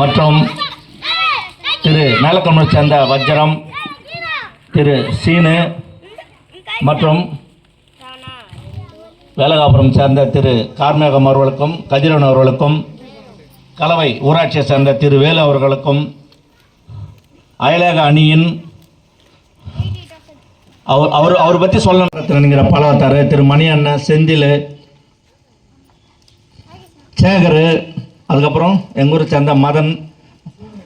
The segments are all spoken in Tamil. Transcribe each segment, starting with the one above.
மற்றும் திரு மேலக்கம்மை சேர்ந்த வஜ்ரம், திரு சீனு மற்றும் வேலகாபுரம் சேர்ந்த திரு கார்மேகம் அவர்களுக்கும், கதிரவன் அவர்களுக்கும், கலவை ஊராட்சியை சேர்ந்த திரு வேலு அவர்களுக்கும், அயலக அணியின் அவர் பற்றி சொல்லணுங்கிற பலவத்தார் திரு மணி அண்ணன், செந்தில், சேகர், அதுக்கப்புறம் எங்கள் ஊரை சேர்ந்த மதன்,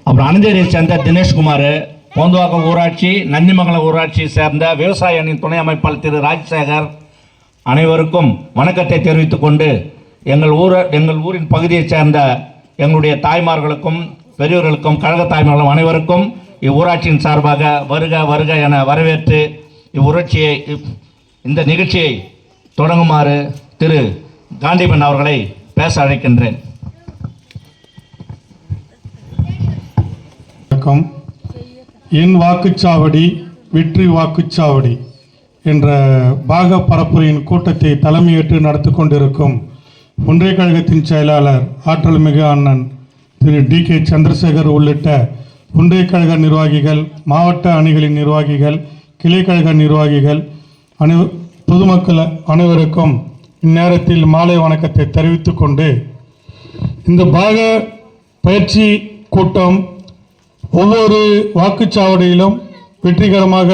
அப்புறம் அனந்தேரியை சேர்ந்த தினேஷ்குமார், போந்துவாக்கம் ஊராட்சி, நந்திமங்கலம் ஊராட்சியை சேர்ந்த விவசாய அணியின் துணை அமைப்பாளர் திரு ராஜசேகர், அனைவருக்கும் வணக்கத்தை தெரிவித்துக் கொண்டு எங்கள் ஊரின் பகுதியைச் சேர்ந்த எங்களுடைய தாய்மார்களுக்கும் பெரியவர்களுக்கும் கழக தாய்மார்களும் அனைவருக்கும் இவ்வூராட்சியின் சார்பாக வருக வருக என வரவேற்று இந்த நிகழ்ச்சியை தொடங்குமாறு திரு காந்திமன் அவர்களை பேச அழைக்கின்றேன். வணக்கம். என் வாக்குச்சாவடி வெற்றி வாக்குச்சாவடி என்ற பாக பரப்புரையின் கூட்டத்தை தலைமையேற்று நடத்தி கொண்டிருக்கும் ஒன்றிய கழகத்தின் செயலாளர் ஆற்றல் மிகு அண்ணன் திரு டி.கே. சந்திரசேகர் உள்ளிட்ட ஒன்றிய கழக நிர்வாகிகள், மாவட்ட அணிகளின் நிர்வாகிகள், கிளை கழக நிர்வாகிகள், பொதுமக்கள் அனைவருக்கும் இந்நேரத்தில் மாலை வணக்கத்தை தெரிவித்துக் கொண்டு, இந்த பாக பயிற்சி கூட்டம் ஒவ்வொரு வாக்குச்சாவடியிலும் வெற்றிகரமாக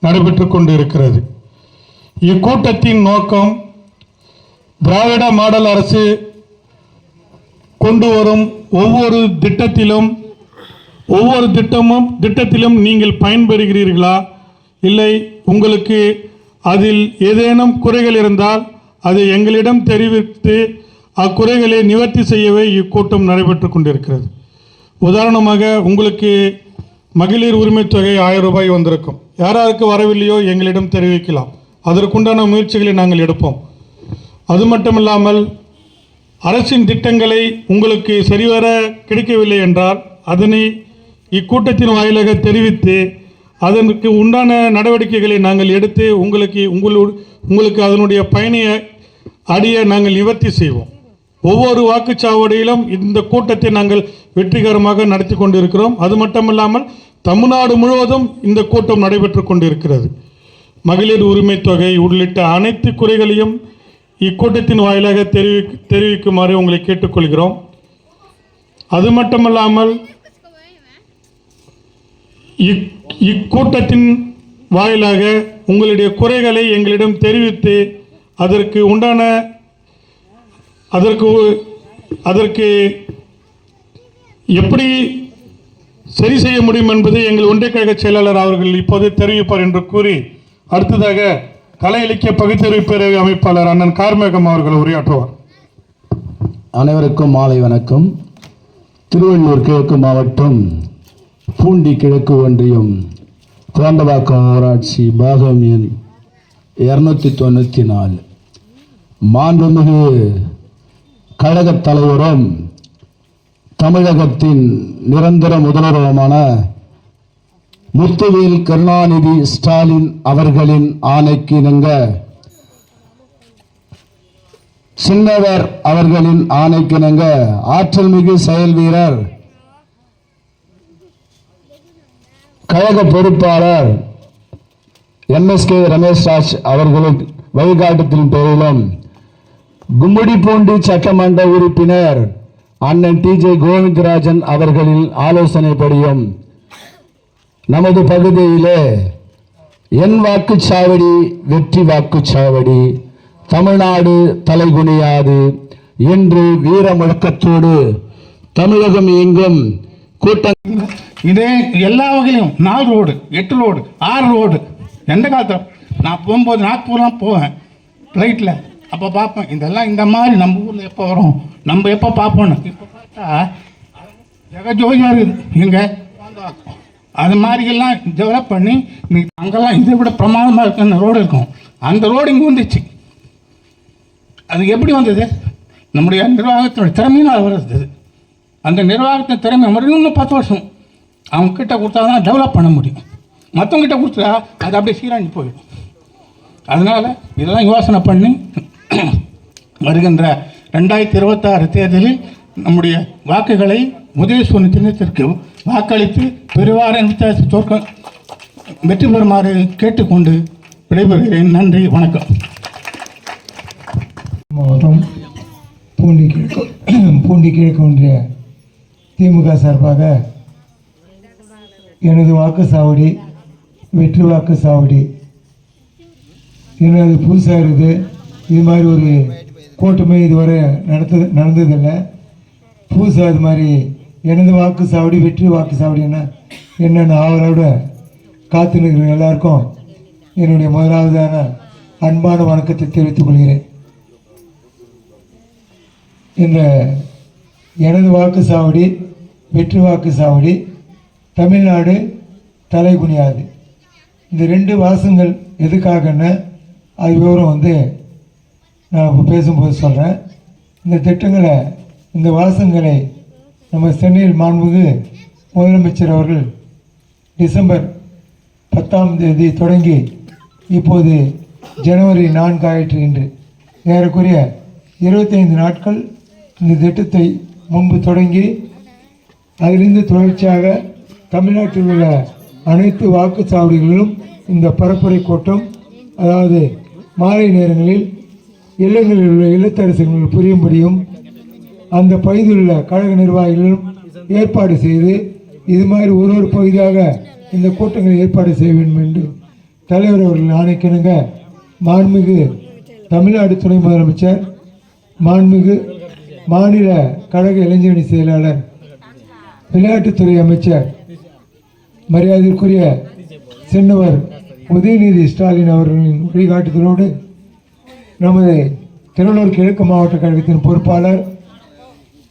நடைபெற்று கொண்டு இருக்கிறது. இக்கூட்டத்தின் நோக்கம் திராவிட மாடல் அரசு கொண்டு வரும் ஒவ்வொரு திட்டத்திலும் நீங்கள் பயன்பெறுகிறீர்களா, இல்லை உங்களுக்கு அதில் ஏதேனும் குறைகள் இருந்தால் அதை எங்களிடம் தெரிவித்து அக்குறைகளை நிவர்த்தி செய்யவே இக்கூட்டம் நடைபெற்று கொண்டிருக்கிறது. உதாரணமாக உங்களுக்கு மகளிர் உரிமை தொகை 1000 ரூபாய் வந்திருக்கும். யாராருக்கு வரவில்லையோ எங்களிடம் தெரிவிக்கலாம். அதற்குண்டான முயற்சிகளை நாங்கள் எடுப்போம். அது மட்டுமில்லாமல் அரசின் திட்டங்களை உங்களுக்கு சரிவர கிடைக்கவில்லை என்றால் அதனை இக்கூட்டத்தின் வாயிலாக தெரிவித்து அதற்கு உண்டான நடவடிக்கைகளை நாங்கள் எடுத்து உங்களுக்கு அதனுடைய பயனை அடைய நாங்கள் நிவர்த்தி செய்வோம். ஒவ்வொரு வாக்குச்சாவடியிலும் இந்த கூட்டத்தை நாங்கள் வெற்றிகரமாக நடத்தி கொண்டிருக்கிறோம். அது மட்டுமல்லாமல் தமிழ்நாடு முழுவதும் இந்த கூட்டம் நடைபெற்று கொண்டிருக்கிறது. மகளிர் உரிமை தொகை உள்ளிட்ட அனைத்து குறைகளையும் இக்கூட்டத்தின் வாயிலாக தெரிவிக்குமாறு உங்களை கேட்டுக்கொள்கிறோம். அது மட்டுமல்லாமல் இக்கூட்டத்தின் வாயிலாக உங்களுடைய குறைகளை எங்களிடம் தெரிவித்து அதற்கு எப்படி சரி செய்ய முடியும் என்பதை எங்கள் ஒன்றிய கழக செயலாளர் அவர்கள் இப்போது தெரிவிப்பார் என்று கூறி, அடுத்ததாக கலை இலக்கிய பகுத்தறிவு பேரவை அமைப்பாளர் அண்ணன் கார்மேகம் அவர்கள் உரையாற்றுவார். அனைவருக்கும் மாலை வணக்கம். திருவள்ளூர் கிழக்கு மாவட்டம் பூண்டி கிழக்கு ஒன்றியம் கோண்டவாக்கம் ஊராட்சி பாகம் எண் 294 மாண்புமிகு கழகத் தலைவரும் தமிழகத்தின் நிரந்தர முதல்வருமான முத்துவேல் கருணாநிதி ஸ்டாலின் அவர்களின் ஆணைக்கு இணங்க, சின்னவர் அவர்களின் ஆணைக்கு இணங்க ஆற்றல் மிகு செயல் வீரர் கழக பொறுப்பாளர் MSK ரமேஷ் ராஜ் அவர்களின் வழிகாட்டுதலின் பேரிலும் கும்மிடிப்பூண்டி சட்டமன்ற உறுப்பினர் அண்ணன் TJ கோவிந்தராஜன் அவர்களின் ஆலோசனைப்படியும் நமது பகுதியிலே என் வாக்குச்சாவடி வெற்றி வாக்குச்சாவடி, தமிழ்நாடு தலைகுனியாது என்று வீர முழக்கத்தோடு தமிழகம் எங்கும் கூட்டம். இதே எல்லா வகையிலும் 4 ரோடு, 8 ரோடு, 6 ரோடு. எந்த காலத்தில் நான் போகும்போது நாக்பூர்லாம் போவேன் ஃப்ளைட்டில், அப்போ பார்ப்பேன் இதெல்லாம் இந்த மாதிரி நம்ம ஊரில் எப்போ வரும், நம்ம எப்போ பார்ப்போன்னு. இப்போ பார்த்தா ஜெகஜோதியாக இருக்குது. எங்கே அது மாதிரியெல்லாம் டெவலப் பண்ணி இன்னைக்கு அங்கெல்லாம் இதை விட பிரமாதமாக இருக்கிற ரோடு இருக்கும். அந்த ரோடு இங்கே வந்துச்சு. அது எப்படி வந்தது? நம்முடைய நிர்வாகத்தினுடைய திறமையினால் வருது. அந்த நிர்வாகத்தின் திறமை மறுபடியும் 10 வருஷம் அவங்கக்கிட்ட கொடுத்தா தான் டெவலப் பண்ண முடியும். மற்றவங்கிட்ட கொடுத்தா அது அப்படியே சீராஞ்சி போயிடும். அதனால் இதெல்லாம் யோசனை பண்ணி வருகின்ற 2026 தேர்தலில் நம்முடைய வாக்குகளை உதயசூரன் சின்னத்திற்கு வாக்களித்து பெருவாரின் வித்தியாச வெற்றி பெறுமாறு கேட்டுக்கொண்டு விடைபெறுகிறேன். நன்றி, வணக்கம். மாவட்டம் பூண்டி கிழக்கு ஒன்றிய திமுக சார்பாக எனது வாக்குச்சாவடி வெற்றி வாக்குச்சாவடி. எனது புதுசாக இருக்குது. இது மாதிரி ஒரு கூட்டமே இதுவரை நடந்ததில்லை. புதுசாக இது மாதிரி எனது வாக்குச்சாவடி வெற்றி வாக்குச்சாவடின்னா என்னென்ன ஆவலோட காத்து நிற்கிற எல்லாருக்கும் என்னுடைய முதலாவதான அன்பான வணக்கத்தை தெரிவித்துக் கொள்கிறேன். இந்த எனது வாக்குச்சாவடி வெற்றி வாக்குச்சாவடி தமிழ்நாடு தலைகுனியாது. இந்த 2 வாசங்கள் எதுக்காகன்னு அது விவரம் நான் இப்போ பேசும்போது சொல்கிறேன். இந்த திட்டங்களை இந்த வாசங்களை நம்ம சென்னையில் மாண்புமிகு முதலமைச்சர் அவர்கள் டிசம்பர் 10ஆம் தேதி தொடங்கி இப்போது ஜனவரி 4 ஆயிற்று. இன்று ஏறக்குறைய 25 நாட்கள் இந்த திட்டத்தை முன்பு தொடங்கி அதிலிருந்து தொடர்ச்சியாக தமிழ்நாட்டில் உள்ள அனைத்து வாக்குச்சாவடிகளிலும் இந்த பரப்புரை கூட்டம், அதாவது மாலை நேரங்களில் இல்லங்களில் உள்ள இல்லத்தரசிகள் புரியும்படியும் அந்த பகுதியில் உள்ள கழக நிர்வாகிகளும் ஏற்பாடு செய்து இது மாதிரி ஒரு பகுதியாக இந்த கூட்டங்களை ஏற்பாடு செய்ய வேண்டும் என்று தலைவர் அவர்கள் ஆணைக்கிணங்க மாண்புமிகு தமிழ்நாடு துணை முதலமைச்சர், மாண்புமிகு மாநில கழக இளைஞரணி செயலாளர், விளையாட்டுத்துறை அமைச்சர் மரியாதைக்குரிய சின்னவர் உதயநிதி ஸ்டாலின் அவர்களின் வழிகாட்டுதலோடு நமது திருவள்ளூர் கிழக்கு மாவட்ட கழகத்தின் பொறுப்பாளர்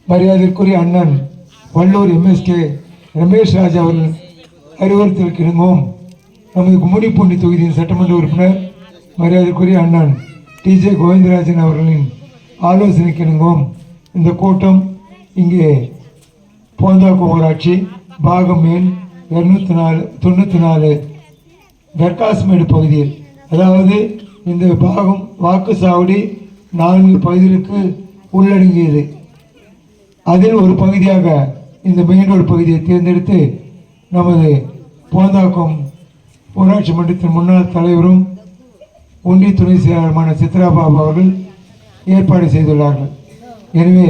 மரியாதைக்குரிய அண்ணன் வள்ளூர் MSK ரமேஷ் ராஜ் அவர்கள் அறிவுறுத்தலுக்கு இணங்கவும் நமது கும்மிடிப்பூண்டி தொகுதியின் சட்டமன்ற உறுப்பினர் மரியாதைக்குரிய அண்ணன் TJ கோவிந்தராஜன் அவர்களின் ஆலோசனைக்கு இணங்கவும் இந்த கூட்டம் இங்கே போந்தாக்கும் ஊராட்சி பாகம் எண் 294 தர்காஸ்மேடு பகுதியில், அதாவது இந்த பாகம் வாக்குச்சாவடி 4 பகுதிகளுக்கு உள்ளடங்கியது. அதில் ஒரு பகுதியாக இந்த மெயின் ரோடு பகுதியை தேர்ந்தெடுத்து நமது போந்தாக்கம் ஊராட்சி மன்றத்தின் முன்னாள் தலைவரும் ஒன்றிய துணை செயலாளருமான சித்ரா பாபு அவர்கள் ஏற்பாடு செய்துள்ளார்கள். எனவே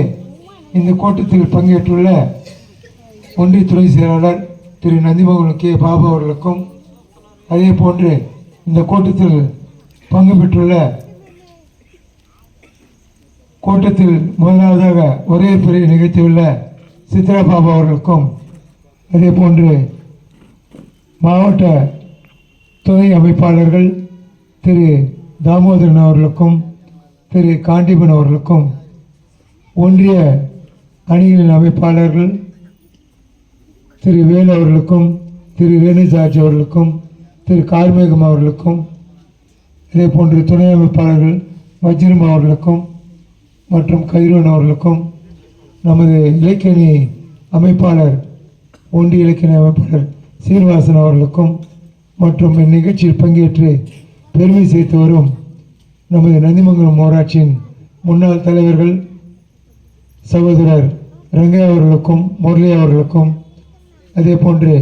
இந்த கூட்டத்தில் பங்கேற்றுள்ள ஒன்றிய துணை செயலாளர் திரு நந்திமங்கலம் K. பாபு அவர்களுக்கும், அதே போன்று இந்த கூட்டத்தில் பங்கு பெற்றுள்ள கூட்டத்தில் முதலாவதாக வரவேற்புரை நிகழ்த்தியுள்ள சித்ரா பாபு அவர்களுக்கும், அதே போன்று மாவட்ட துணை அமைப்பாளர்கள் திரு தாமோதரன் அவர்களுக்கும் திரு காண்டிபன் அவர்களுக்கும், ஒன்றிய அணிகளின் அமைப்பாளர்கள் திரு வேலு அவர்களுக்கும் திரு ரேணு ஜார்ஜ் அவர்களுக்கும் திரு கார்மேகம் அவர்களுக்கும், இதே போன்று துணை அமைப்பாளர்கள் வஜ்ரம் அவர்களுக்கும் மற்றும் கைரோன் அவர்களுக்கும், நமது இலக்கியணி அமைப்பாளர் ஒன்றிய இலக்கிய அமைப்பாளர் சீனிவாசன் அவர்களுக்கும் மற்றும் இந்நிகழ்ச்சியில் பங்கேற்று பெருமை சேர்த்து வரும் நமது நந்திமங்கலம் ஊராட்சியின் முன்னாள் தலைவர்கள் சகோதரர் ரங்கையா அவர்களுக்கும் முரளி அவர்களுக்கும், அதே போன்று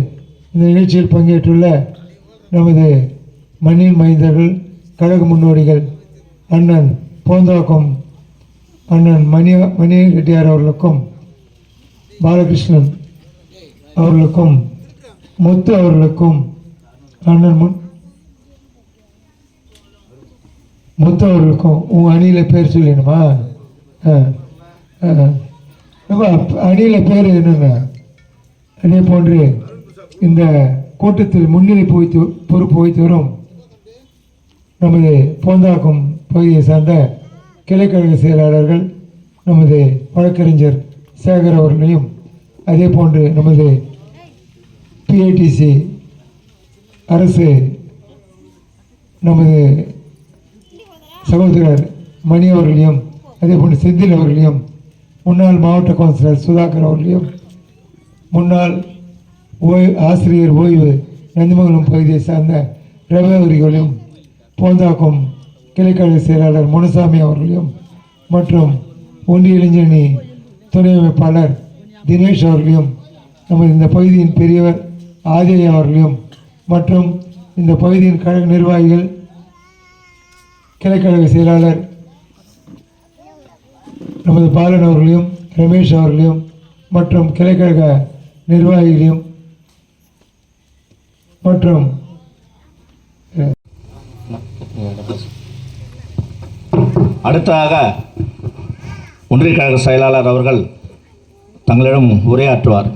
இந்த நிகழ்ச்சியில் பங்கேற்றுள்ள நமது மண்ணின் மைந்தர்கள் கழக முன்னோடிகள் அண்ணன் போந்தாக்கம் அண்ணன் மணி ரெட்டியார் அவர்களுக்கும், பாலகிருஷ்ணன் அவர்களுக்கும், முத்து அவர்களுக்கும், அண்ணன் முத்து அவர்களுக்கும். உங்கள் அணியில் பேர் சொல்லணுமா? அணியில் பேர் என்னென்ன? அதே போன்று இந்த கூட்டத்தில் முன்னிலை பொறுப்பு வகித்து வரும் நமது போந்தாக்கம் பகுதியை சார்ந்த கிளைக்கழக செயலாளர்கள் நமது வழக்கறிஞர் சேகர் அவர்களையும், அதே போன்று நமது PITC அரசு நமது சகோதரர் மணி அவர்களையும், அதே போன்று செந்தில் அவர்களையும், முன்னாள் மாவட்ட கவுன்சிலர் சுதாகர் அவர்களையும், முன்னாள் ஆசிரியர் ஓய்வு நந்திமங்கலம் பகுதியை சார்ந்த ரவி அவர்களையும், போந்தாக்கம் கிளைக்கழக செயலாளர் முனுசாமி அவர்களையும் மற்றும் ஒன்றிய இளைஞரணி துணை அமைப்பாளர் தினேஷ் அவர்களையும் நமது இந்த பகுதியின் பெரியவர் ஆதியை அவர்களையும் மற்றும் இந்த பகுதியின் கழக நிர்வாகிகள் கிளைக்கழக செயலாளர் நமது பாலன் அவர்களையும் ரமேஷ் அவர்களையும் மற்றும் கிளைக்கழக நிர்வாகிகளையும் மற்றும் அடுத்ததாக ஒன்றிய கழக செயலாளர் அவர்கள் தங்களிடம் உரையாற்றுவார்.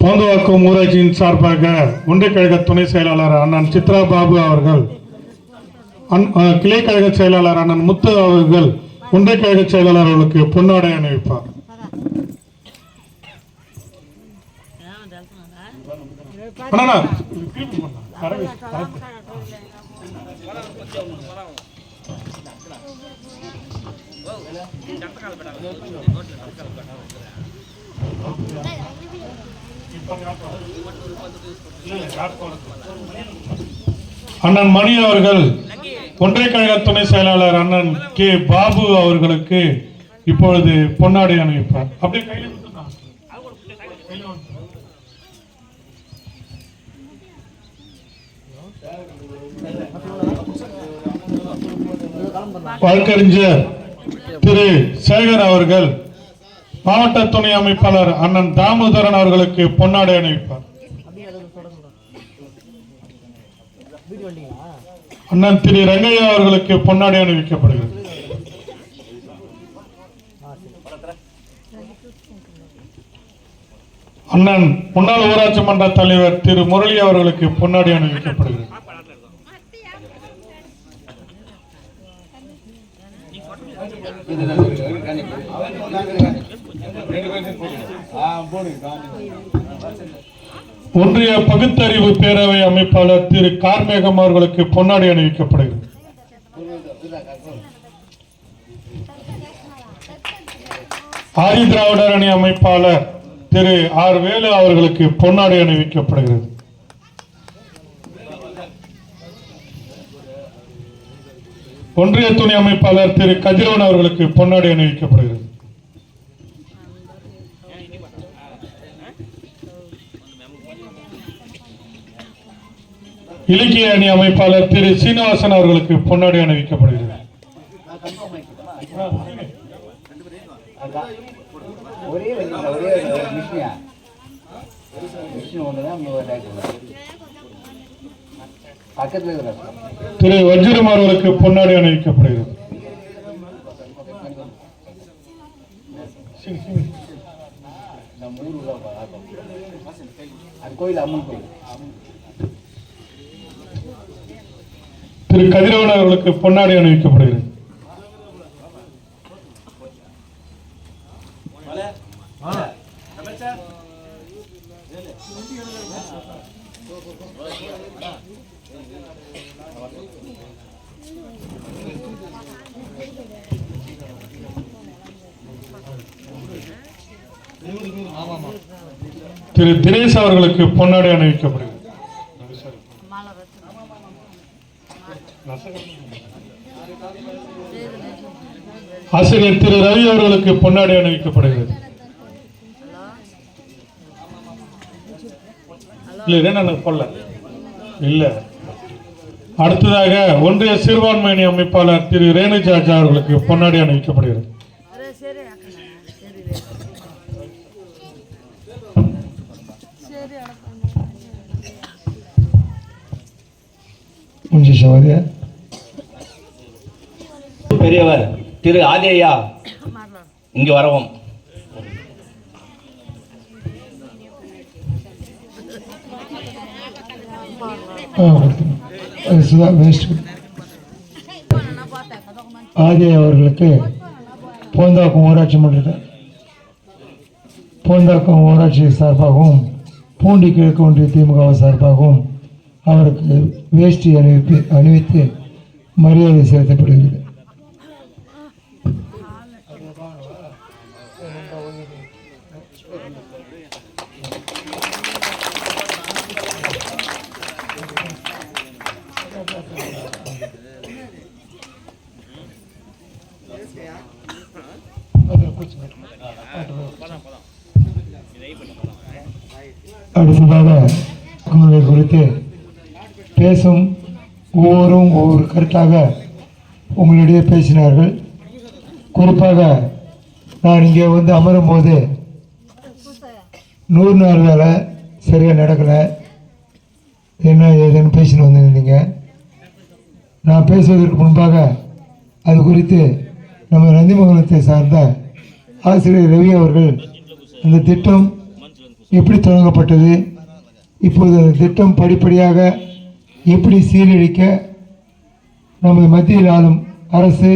போந்தவாக்கம் ஊராட்சியின் சார்பாக ஒன்றிய கழக துணை செயலாளர் அண்ணன் சித்ரா பாபு அவர்கள், கிளை கழக செயலாளர் அண்ணன் முத்து அவர்கள் ஒன்றிய கழக செயலாளர் அவர்களுக்கு பொன்னாடை அணிவிப்பார். அண்ணன் மணி அவர்கள் ஒன்றிய கழக துணை செயலாளர் அண்ணன் கே பாபு அவர்களுக்கு இப்பொழுது பொன்னாடை அணிவிப்பார். அப்படியே கையில் வழக்கறிஞர் திரு சேகர் அவர்கள் மாவட்ட துணை அமைப்பாளர் அண்ணன் தாமோதரன் அவர்களுக்கு பொன்னாடை அணிவிப்பார். அண்ணன் திரு ரங்கையா அவர்களுக்கு பொன்னாடை அணிவிக்கப்படுகிறது. அண்ணன் முன்னாள் ஊராட்சி மன்ற தலைவர் திரு முரளி அவர்களுக்கு பொன்னாடை அணிவிக்கப்படுகிறது. ஒன்றிய பகுத்தறிவு பேரவை அமைப்பாளர் திரு கார்மேகம் அவர்களுக்கு பொன்னாடை அணிவிக்கப்படுகிறது. ஆதி திராவிடர் அணி அமைப்பாளர் திரு ஆர் வேலு அவர்களுக்கு பொன்னாடை அணிவிக்கப்படுகிறது. ஒன்றிய துணை அமைப்பாளர் திரு கதிரவன் அவர்களுக்கு பொன்னாடை அணிவிக்கப்படுகிறது. இலக்கிய அணி அமைப்பாளர் திரு சீனிவாசன் அவர்களுக்கு பொன்னாடை அணிவிக்கப்படுகிறது. திரு வஜ்ரம் அவர்களுக்கு பொன்னாடை அணிவிக்கப்படுகிறது. திரு கதிரவன் அவர்களுக்கு பொன்னாடை அணிவிக்கப்படுகிறது. திரு தினேஷ் அவர்களுக்கு பொன்னாடை அணிவிக்கப்படுகிறது. ஆசிரியர் திரு ரவி அவர்களுக்கு பொன்னாடை அணிவிக்கப்படுகிறது. அடுத்ததாக ஒன்றிய சிறுபான்மையின அமைப்பாளர் திரு ரேணுஜாஜா அவர்களுக்கு பொன்னாடை அணிவிக்கப்படுகிறது. பெரியவர் திரு ஆதியா இங்கு வரவும். ஆதியா அவர்களுக்கு போந்தாக்கம் ஊராட்சி சார்பாகவும் பூண்டி கிழக்கு ஒன்றிய திமுக சார்பாகவும் அவருக்கு வேஷ்டி அணிவித்து மரியாதை செலுத்தப்படுகிறது. அடுத்ததாக குறித்து பேசும் ஒவ்வொருவரும் ஒவ்வொரு கருத்தாக உங்களிடையே பேசினார்கள். குறிப்பாக நான் இங்கே வந்து அமரும் போது 100 நாள் வேலை சரியாக நடக்கலை, என்ன ஏதுன்னு பேசின்னு வந்துருந்தீங்க. நான் பேசுவதற்கு முன்பாக அது குறித்து நம்ம நந்திமங்கலத்தை சார்ந்த ஆசிரியர் ரவி அவர்கள் அந்த திட்டம் எப்படி தொடங்கப்பட்டது, இப்போது அந்த திட்டம் படிப்படியாக எப்படி சீரழிக்க நமது மத்தியில் ஆளும் அரசு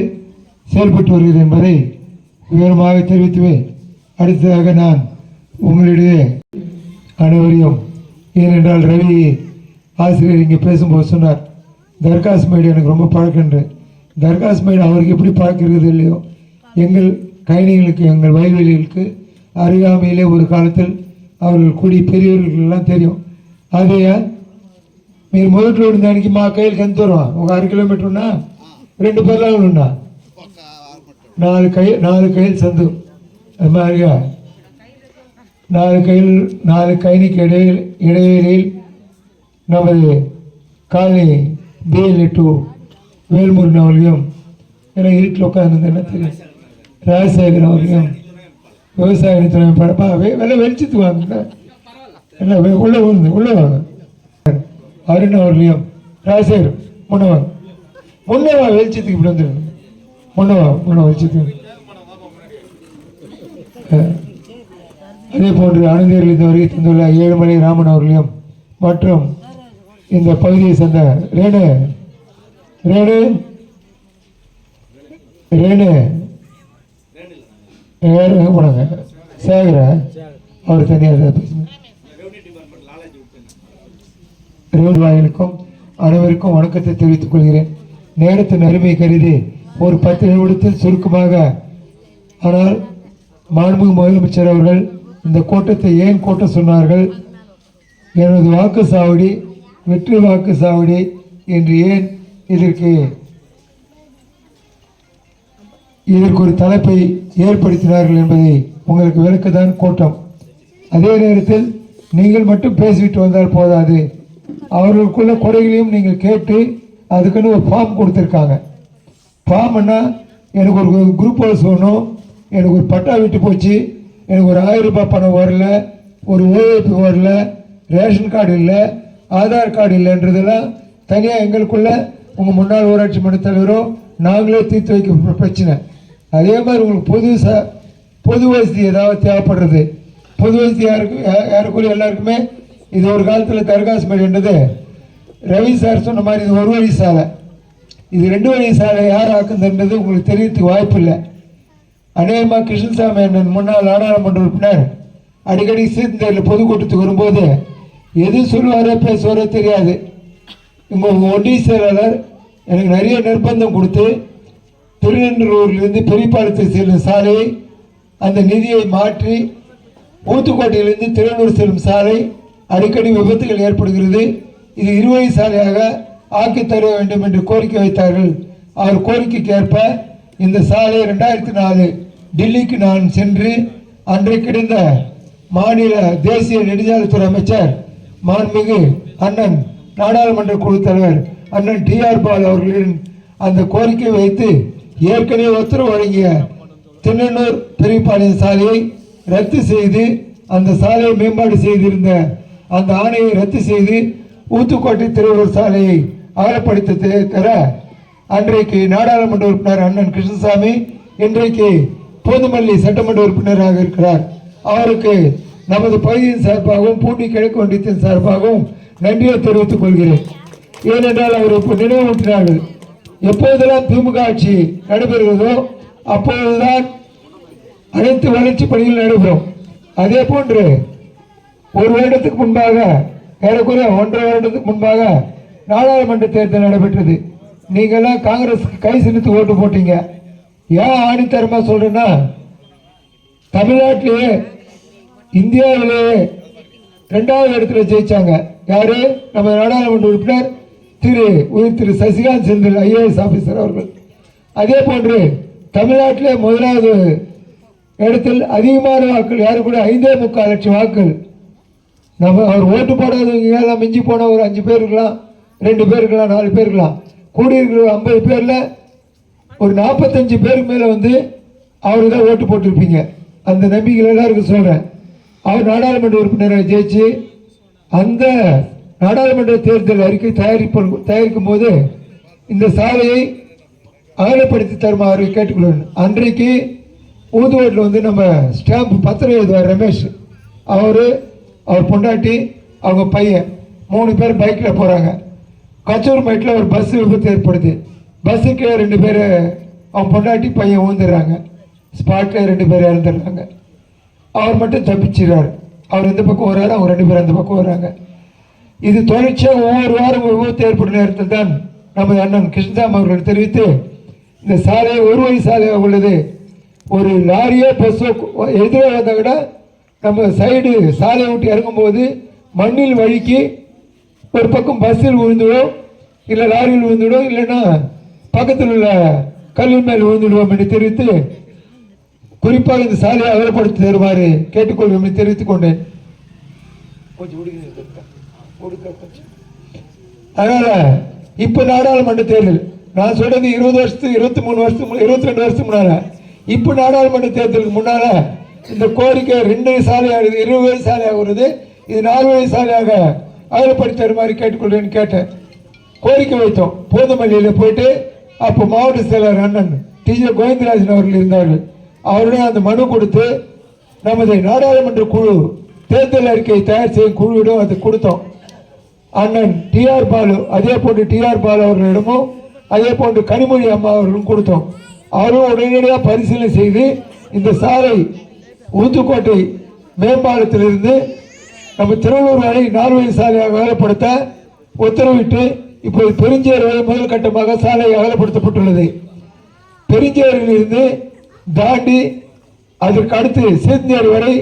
செயல்பட்டு வருகிறது என்பதை விவரமாக தெரிவித்துவே அடுத்ததாக நான் உங்களிடையே அனைவரையும், ஏனென்றால் ரவி ஆசிரியர் இங்கே பேசும்போது சொன்னார் தர்காஸ் மேடு எனக்கு ரொம்ப பழக்கன்று. தர்காஸ் மேடு அவருக்கு எப்படி பழக்கிறது இல்லையோ, எங்கள் கயனிகளுக்கு எங்கள் வயல்வெளிகளுக்கு அருகாமையிலே ஒரு காலத்தில் அவர்கள் கூடி பெரியவர்களுக்கெல்லாம் தெரியும். అదయ్యా మీరు మొదటి రోడ్డు దానికి మా కైలుకి ఎంత దూరం? ఒక 6 కిలోమీటర్ ఉన్నా 2 పర్లాలు ఉన్నా 4 కైలు సందు. அது மாதிரியா 4 கைனிக்கு இடைவெளியில் நமது காலனி BL2 வேல்முருகன் அவர்களையும் ஏன்னா இருட்டில் உட்காந்து என்ன தெரியும் ராஜசேகர் அவர்களையும் விவசாய துறை படப்பா வெள்ளை வெளிச்சத்து வாங்க என்ன உள்ளே வாங்க அருண் அவர்களையும் ராஜசேகர் முன்னே வா வெளிச்சத்துக்கு இப்படி வந்துடுங்க. முன்னே வெளிச்சத்துக்கு. அதே போன்று அனுந்தேரில் இந்த வருகை தந்துள்ள ஏழுமலை ராமன் அவர்களையும் மற்றும் இந்த பகுதியை சேர்ந்த ரேணு போனாங்க சேகர அவர் தனியாக வாயிலுக்கும் அனைவருக்கும் வணக்கத்தை தெரிவித்துக் கொள்கிறேன். நேரத்தின் அருமை கருதி ஒரு 10 நிமிடத்தில் சுருக்கமாக, ஆனால் மாண்புமிகு முதலமைச்சர் அவர்கள் இந்த கூட்டத்தை ஏன் கூட்ட சொன்னார்கள், எனது வாக்குச்சாவடி வெற்றி வாக்குச்சாவடி என்று ஏன் இதற்கு ஒரு தலைப்பை ஏற்படுத்தினார்கள் என்பதை உங்களுக்கு விளக்கத்தான் கூட்டம். அதே நேரத்தில் நீங்கள் மட்டும் பேசிவிட்டு வந்தால் போதாது, அவர்களுக்குள்ள குறைகளையும் நீங்கள் கேட்டு அதுக்குன்னு ஒரு ஃபார்ம் கொடுத்துருக்காங்க. ஃபார்ம்னா எனக்கு ஒரு குரூப் ஹவுஸ் வேணும், எனக்கு ஒரு பட்டா விட்டு போச்சு, எனக்கு ஒரு 1000 ரூபாய் பணம் வரல, ஒரு ஓஏபி வரல, ரேஷன் கார்டு இல்லை, ஆதார் கார்டு இல்லைன்றதெல்லாம் தனியாக எங்களுக்குள்ள உங்கள் முன்னாள் ஊராட்சி மன்ற தலைவரோ நாங்களே தீர்த்து வைக்க பிரச்சனை. அதே மாதிரி உங்களுக்கு பொது வசதி ஏதாவது தேவைப்படுறது, பொது வசதி யாருக்குள்ள எல்லாருக்குமே இது ஒரு காலத்தில் தர்காஸ் மேடுன்றது ரவி சார் சொன்ன மாதிரி இது ஒரு வழி சாலை, இது 2 வழி சாலை யார் ஆக்குதுன்றது உங்களுக்கு தெரியறதுக்கு வாய்ப்பு இல்லை. அநேகமாக கிருஷ்ணசாமி அண்ணன் முன்னாள் நாடாளுமன்ற உறுப்பினர் அடிக்கடி சீர்ந்தேரில் பொதுக்கூட்டத்துக்கு வரும்போது எது சொல்லுவாரோ பேசுவாரோ தெரியாது. உங்கள் ஒன்றிய செயலாளர் எனக்கு நிறைய நிர்பந்தம் கொடுத்து திருநெல்லூரிலிருந்து பெரியபாளையத்தை செல்லும் சாலையை அந்த நிதியை மாற்றி ஊத்துக்கோட்டையிலிருந்து திருநெல்லூர் செல்லும் சாலை அடிக்கடி விபத்துகள் ஏற்படுகிறது, இது 2 வழி சாலையாக ஆக்கி தர வேண்டும் என்று கோரிக்கை வைத்தார்கள். அவர் கோரிக்கைக்கு ஏற்ப இந்த சாலை 2004 டெல்லிக்கு நான் சென்று அன்றைக்கு இருந்த மாநில தேசிய நெடுஞ்சாலைத்துறை அமைச்சர் மாண்புமிகு அண்ணன் நாடாளுமன்ற குழு தலைவர் அண்ணன் TR பாலு அவர்களின் அந்த கோரிக்கை வைத்து ஏற்கனவே உத்தரவு வழங்கிய திருநெல்லூர் பெரியபாளையம் சாலையை ரத்து செய்து அந்த சாலையை மேம்பாடு செய்திருந்த அந்த ஆணையை ரத்து செய்து ஊத்துக்கோட்டை திருவள்ளூர் சாலையை அகலப்படுத்த தர அன்றைக்கு நாடாளுமன்ற உறுப்பினர் அண்ணன் கிருஷ்ணசாமி இன்றைக்கு போதுமல்லி சட்டமன்ற உறுப்பினராக இருக்கிறார். அவருக்கு நமது பகுதியின் சார்பாகவும் பூண்டி கிழக்கு ஒன்றியத்தின் சார்பாகவும் நன்றியை தெரிவித்துக் கொள்கிறேன். ஏனென்றால் அவர் இப்போ நினைவூட்டினார்கள், எப்போதெல்லாம் திமுக ஆட்சி நடைபெறுகிறதோ அப்போதுதான் அனைத்து வளர்ச்சி பணிகள் நடைபெறும். அதே போன்று 1 வருடத்துக்கு முன்பாக, ஏறக்குறைய 1.5 வருடத்துக்கு முன்பாக நாடாளுமன்ற தேர்தல் நடைபெற்றது. நீங்கள்லாம் காங்கிரஸுக்கு கை சின்னத்துக்கு ஓட்டு போட்டீங்க. ஏன் ஆணித்தரமா சொல்றேன்னா, தமிழ்நாட்டிலேயே இந்தியாவிலேயே 2வது இடத்துல ஜெயிச்சாங்க யாரு? நம்ம நாடாளுமன்ற உறுப்பினர் திரு சசிகாந்த் செந்தில் ஐஏஎஸ் ஆபீசர் அவர்கள். அதே போன்று தமிழ்நாட்டிலே முதலாவது இடத்தில் அதிகமான வாக்குகள் யாரு கூட 5.25 லட்சம் வாக்குகள். நம்ம அவர் ஓட்டு போடாதவங்க எல்லாம் மிஞ்சி போன ஒரு 5 பேர் இருக்கலாம், 2 பேர் இருக்கலாம், 4 பேர் இருக்கலாம். கூடியிருக்கிற 50 பேரில் ஒரு 45 பேருக்கு மேலே வந்து அவரு தான் ஓட்டு போட்டிருப்பீங்க. அந்த நம்பிக்கைகள் எல்லாருக்கும் சொல்கிறேன். அவர் நாடாளுமன்ற உறுப்பினராக ஜெயிச்சு அந்த நாடாளுமன்ற தேர்தல் அறிக்கை தயாரிக்கும் போது இந்த சாலையை அகலப்படுத்தி தருமாறு கேட்டுக்கொள்வேன். அன்றைக்கு ஊதுவோட்டில் வந்து நம்ம ஸ்டாம்ப் பத்திரம் எழுதுவார் ரமேஷ், அவர் பொண்டாட்டி, அவங்க பையன் 3 பேர் பைக்கில் போகிறாங்க. கச்சூர்மேட்டில் ஒரு பஸ் விபத்து ஏற்படுது. பஸ்ஸுக்கு 2 பேர் அவங்க பொண்டாட்டி பையன் ஊந்துடுறாங்க. ஸ்பாட்டில் 2 பேர் இறந்துடுறாங்க. அவர் மட்டும் தப்பிச்சிடுறாரு. அவர் இந்த பக்கம் வர்றாரு, அவங்க 2 பேர் அந்த பக்கம் வர்றாங்க. இது தொடர்ச்சியாக ஒவ்வொரு வாரம் விபத்து ஏற்படும் நேரத்தில் தான் நமது அண்ணன் கிருஷ்ணசாமி அவர்கள் தெரிவித்து இந்த சாலை ஒரு வழி சாலையாக உள்ளது. ஒரு லாரியோ பஸ்ஸோ எதிராக வந்தால் கூட நம்ம சைடு சாலையை விட்டு இறங்கும்போது மண்ணில் வழுக்கி ஒரு பக்கம் பஸ்ஸில் விழுந்துடும், இல்லை லாரியில் விழுந்துடும், இல்லைன்னா பக்கத்தில் உள்ள கல்லின் மேல் விழுந்துடுவோம் என்று தெரிவித்து குறிப்பாக இந்த சாலையை அகலப்படுத்தி தருமாறு கேட்டுக்கொள்வோம் என்று தெரிவித்துக் கொண்டேன். அதனால இப்ப நாடாளுமன்ற தேர்தல் நான் சொல்றது 20 வருஷத்துக்கு 23 வருஷத்துக்கு 22 வருஷத்துக்கு முன்னால, இப்ப நாடாளுமன்ற தேர்தலுக்கு முன்னால இந்த கோரிக்கை 2 சாலையாக 20 வழி சாலையாக வருது. இது 4 வழி சாலையாக அகலப்படுத்தி தருமாறு கேட்டுக்கொள்வேன்னு கேட்டேன். கோரிக்கை வைத்தோம். போதுமல்லியில் போயிட்டு அப்போ மாவட்ட செயலர் அண்ணன் டிஜே கோவிந்தராஜன் அவர்கள் இருந்தார்கள். அவருடைய அந்த மனு கொடுத்து நமது நாடாளுமன்ற குழு தேர்தல் அறிக்கையை தயார் செய்யும் குழுவிடம் அதை கொடுத்தோம். அண்ணன் டிஆர் பாலு, அதே போன்று டிஆர் பாலு அவர்களிடமும் அதே போன்று கனிமொழி அம்மா அவர்களும் கொடுத்தோம். அவரும் உடனடியாக பரிசீலனை செய்து இந்த சாலை ஊத்துக்கோட்டை மேம்பாலத்திலிருந்து நம்ம திருவள்ளூர் வரை 4 வழி சாலையாக அகலப்படுத்த உத்தரவிட்டு இப்போது பெருஞ்சேரி வரை முதல் கட்டமாக சாலை அகலப்படுத்தப்பட்டுள்ளது. பெருஞ்சேரியிலிருந்து தாண்டி அதற்கு அடுத்து சேந்தேரி வரை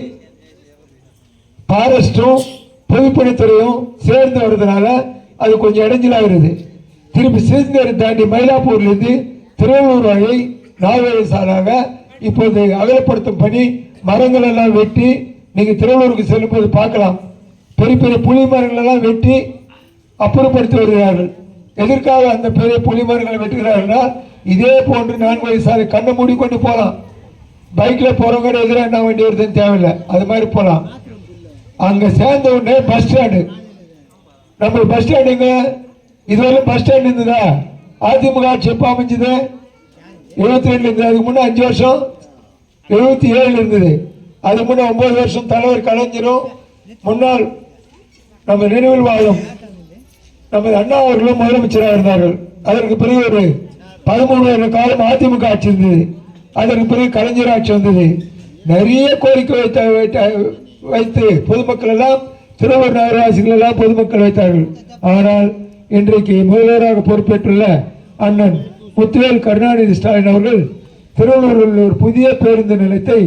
ஃபாரஸ்டும் பொதுப்பணித்துறையும் சேர்ந்து வருவதனால அது கொஞ்சம் இடைஞ்சலாகிறது. திருப்பி சேந்தேரி தாண்டி மயிலாப்பூர்லேருந்து திருவள்ளூர் வரை 4 வழி சாலையாக இப்போது அகலப்படுத்தும் பணி மரங்கள் எல்லாம் வெட்டி நீங்கள் திருவள்ளூருக்கு செல்லும்போது பார்க்கலாம். பெரிய பெரிய புளி மரங்கள் எல்லாம் வெட்டி அப்புறப்படுத்தி வருகிறார்கள். எதற்காக அந்த பெரிய புளி மரங்களை வெட்டுகிறார்கள்? இதே போன்று 4 வழி சாலை கண்ணை மூடிக்கொண்டு போகலாம். பைக்கில் போகிறவங்க எதிராக என்ன வண்டி வருதுன்னு தேவையில்லை, அது மாதிரி போகலாம். அங்கே சேர்ந்த உடனே பஸ் ஸ்டாண்டு, நம்ம பஸ் ஸ்டாண்டுங்க இதுவரை பஸ் ஸ்டாண்ட் இருந்ததா? அதிமுக ஆட்சி எப்போ அமைஞ்சது? 72 இருந்தது. அதுக்கு முன்னே 5 வருஷம் 77 இருந்தது. அதுக்கு முன்னே 9 வருஷம் தலைவர் கலைஞரும் முன்னாள் நம்ம நினைவில் வாழும் நமது அண்ணா அவர்களும் முதலமைச்சராக இருந்தார்கள். அதற்கு பிறகு ஒரு 13 வருட காலம் அதிமுக ஆட்சி இருந்தது. அதற்கு பிறகு கலைஞர் ஆட்சி வந்தது. நிறைய கோரிக்கை வைத்து பொதுமக்கள் எல்லாம் திருவள்ளூர் நகரவாசிகள் எல்லாம் பொதுமக்கள் வைத்தார்கள். ஆனால் இன்றைக்கு முதல்வராக பொறுப்பேற்றுள்ள அண்ணன் முத்துவேல் கருணாநிதி ஸ்டாலின் அவர்கள் திருவள்ளூரில் ஒரு புதிய பேருந்து நிலையத்தை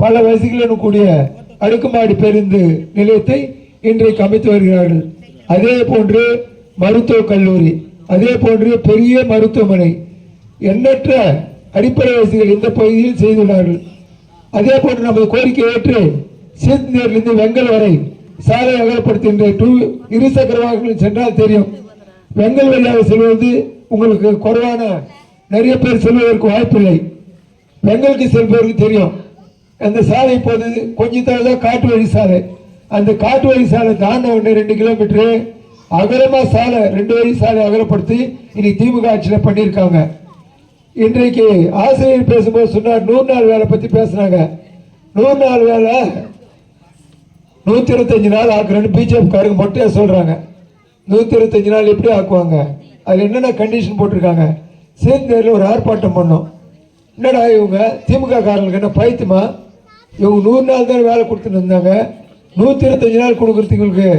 பல வசதிகளுடன் கூடிய அடுக்குமாடி பேருந்து நிலையத்தை இன்றைக்கு அமைத்து வருகிறார்கள். அதே போன்று மருத்துவக் கல்லூரி, அதே போன்று பெரிய மருத்துவமனை, எண்ணற்ற அடிப்படை வசதிகள் இந்த பகுதியில் செய்துள்ளார்கள். அதே போன்று நமது கோரிக்கை ஏற்று சேந்தேரிலிருந்து வெங்கல் வரை சாலை அகலப்படுத்துகின்ற 2 இருசக்கர வாகனங்கள் சென்றால் தெரியும். வெங்கல் வழியாக செல்வது உங்களுக்கு குறைவான நிறைய பேர் செல்வதற்கு வாய்ப்பில்லை. வெங்கலுக்கு செல்பவருக்கு தெரியும். அந்த சாலை இப்போது கொஞ்சம் தான் காட்டு வழி சாலை. அந்த காட்டு வழி சாலை தாண்ட உடனே 2 கிலோமீட்டரு அகலமா சாலை 2 வழி சாலை அகலப்படுத்தி இன்னைக்கு திமுக ஆட்சியில் பண்ணியிருக்காங்க. இன்றைக்கு ஆசிரியர் பேசும்போது சொன்னார் 100 நாள் வேலை பற்றி பேசுனாங்க. 100 நாள் வேலை 125 நாள் ஆக்குறேன்னு பிஜேபிக்காரங்க மொட்டையாக சொல்கிறாங்க. 125 நாள் எப்படி ஆக்குவாங்க? அதில் என்னென்ன கண்டிஷன் போட்டிருக்காங்க? சேந்தேரில் ஒரு ஆர்ப்பாட்டம் பண்ணோம். என்னடா இவங்க திமுக காரங்களுக்கு என்ன பைத்தியமா? இவங்க 100 நாள் தான் வேலை கொடுத்துட்டு இருந்தாங்க, 125 நாள் கொடுக்குறதுங்களுக்கு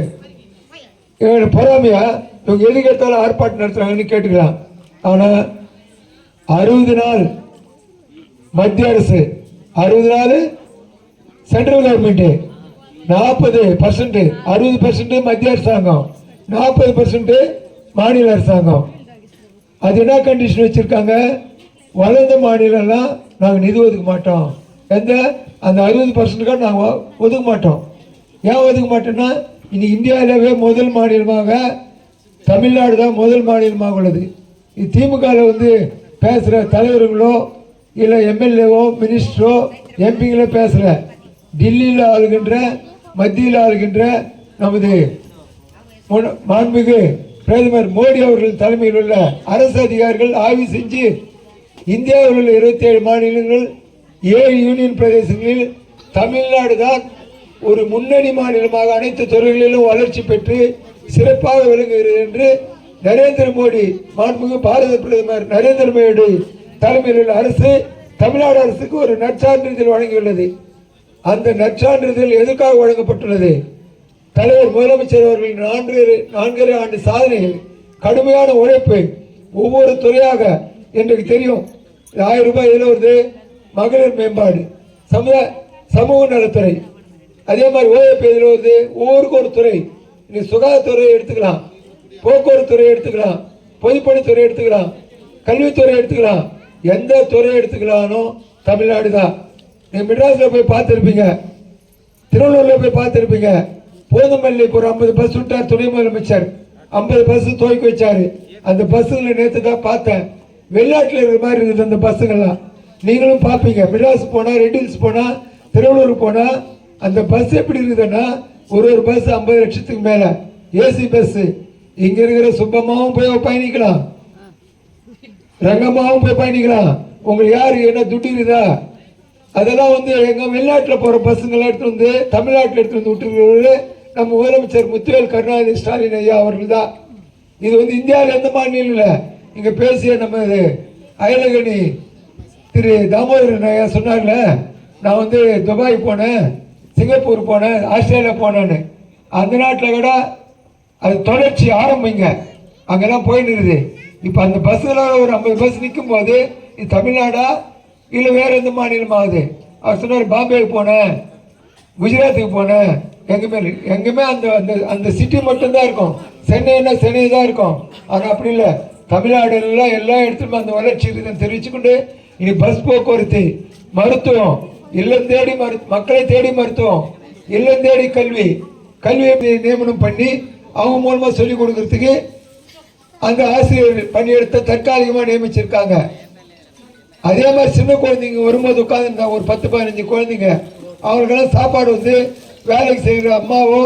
பொறாமையா? இவங்க எது கேட்டாலும் ஆர்ப்பாட்டம் நடத்துகிறாங்கன்னு கேட்டுக்கலாம். ஆனால் 60 நாள் மத்திய அரசு, 60 நாள் சென்ட்ரல் கவர்மெண்ட், 40% 60% மத்திய அரசாங்கம், 40% மாநில அரசாங்கம். அது என்ன கண்டிஷன் வச்சுருக்காங்க, வளர்ந்த மாநிலம்லாம் நாங்கள் நிதி ஒதுக்க மாட்டோம், அந்த 60% நாங்கள் ஒதுக்க மாட்டோம். ஏன் ஒதுக்க மாட்டோம்னா, இன்னைக்கு இந்தியாவிலவே முதல் மாநிலமாக தமிழ்நாடு தான் முதல் மாநிலமாக உள்ளது. இது திமுகவில் வந்து பேசுகிற தலைவர்களோ இல்லை எம்எல்ஏவோ மினிஸ்டரோ எம்பிங்களோ பேசல, டெல்லியில் ஆளுகின்ற மத்தியில் ஆளுகின்ற நமது மாண்புமிகு பிரதமர் மோடி அவர்கள் தலைமையில் உள்ள அரசு அதிகாரிகள் ஆய்வு செஞ்சு இந்தியாவில் உள்ள 27 மாநிலங்கள் 7 யூனியன் பிரதேசங்களில் தமிழ்நாடு தான் ஒரு முன்னணி மாநிலமாக அனைத்து துறைகளிலும் வளர்ச்சி பெற்று சிறப்பாக விளங்குகிறது என்று நரேந்திர மோடி மாண்புமிகு பாரத பிரதமர் நரேந்திர மோடி தலைமையில் உள்ள அரசு தமிழ்நாடு அரசுக்கு ஒரு நற்சான்றிதழ் வழங்கியுள்ளது. அந்த நற்சான்றிதழ் எதற்காக வழங்கப்பட்டுள்ளது? தலைவர் முதலமைச்சர் அவர்களின் 4.5 ஆண்டு சாதனைகள், கடுமையான உழைப்பு, ஒவ்வொரு துறையாக எனக்கு தெரியும். 1000 ரூபாய் இதில் வருது, மகளிர் மேம்பாடு, சமூக நலத்துறை, அதே மாதிரி ஓய்வு இதில் வருது, ஒவ்வொருக்கும் ஒரு துறை. நீ சுகாதாரத்துறையை எடுத்துக்கலாம், போக்குவரத்துறை எடுத்துக்கலாம், பொதுப்பணித்துறை எடுத்துக்கலாம், கல்வித்துறை எடுத்துக்கலாம், எந்த துறை எடுத்துக்கலானோ தமிழ்நாடு தான். நீங்கள் மெட்ராஸில் போய் பார்த்துருப்பீங்க, திருவள்ளூரில் போய் பார்த்துருப்பீங்க. போதுமல்லி ஒரு 50 பஸ் விட்டார் துணை முதலமைச்சர், 50 பஸ் துவக்கி வச்சாரு. அந்த பஸ்ஸுங்களை நேற்று தான் பார்த்தேன், வெளிநாட்டில் இருக்கிற மாதிரி இருக்குது அந்த பஸ்ஸுங்கள்லாம். நீங்களும் பார்ப்பீங்க, மெட்ராஸ் போனால், ரெட் ஹில்ஸ் போனால், திருவள்ளூர் போனால் அந்த பஸ் எப்படி இருக்குதுன்னா, ஒரு பஸ் 50 லட்சத்துக்கு மேலே ஏசி பஸ்ஸு. இங்கே இருக்கிற சுப்பமாவும் போய் பயணிக்கலாம், ரங்கமாவும் போய் பயணிக்கலாம். உங்களுக்கு யாரு என்ன துட்டு இருக்குதா? அதெல்லாம் வந்து எங்கள் வெளிநாட்டில் போகிற பஸ்ஸுங்கெல்லாம் எடுத்து வந்து தமிழ்நாட்டில் எடுத்து வந்து விட்டுருக்கிறது நம்ம முதலமைச்சர் முத்துவேல் கருணாநிதி ஸ்டாலின் ஐயா அவர்கள் தான். இது வந்து இந்தியாவில் எந்த மாநிலம் இல்லை. இங்கே பேசிய நம்ம அயலகணி திரு தாமோதரன் ஐயா சொன்னார்ல, நான் வந்து துபாய் போனேன், சிங்கப்பூர் போனேன், ஆஸ்திரேலியா போனேன்னு. அந்த நாட்டில் கூட அது தொடர்ச்சி ஆரம்பிங்க, அங்கெல்லாம் போயின்னு இருக்குது. இப்போ அந்த பஸ்ஸெல்லாம் ஒரு 50 பஸ் நிற்கும் போது இது தமிழ்நாடா இல்லை வேறு எந்த மாநிலமாகுது? அவர் சொன்னார், பாம்பேக்கு போனேன், குஜராத்துக்கு போனேன், எங்கேயுமே அந்த அந்த அந்த சிட்டி மட்டும்தான் இருக்கும். சென்னைன்னா சென்னை தான் இருக்கும். ஆனால் அப்படி இல்லை, தமிழ்நாடு எல்லாம் எல்லா இடத்துலையும் அந்த வளர்ச்சி இருக்குதுன்னு தெரிவிச்சுக்கொண்டு இனி பஸ் போக்குவரத்து, மருத்துவம், இல்லம் தேடி மக்களை தேடி மருத்துவம், இல்லம் தேடி கல்வியை நியமனம் பண்ணி அவங்க மூலமாக சொல்லிக் கொடுக்கறதுக்கு அந்த ஆசிரியர் பணியெடுத்த தற்காலிகமாக நியமிச்சிருக்காங்க. அதே மாதிரி சின்ன குழந்தைங்க வரும்போது உட்காந்துருந்தா ஒரு 10-15 குழந்தைங்க, அவங்களுக்கெல்லாம் சாப்பாடு வந்து வேலைக்கு செய்கிற அம்மாவோ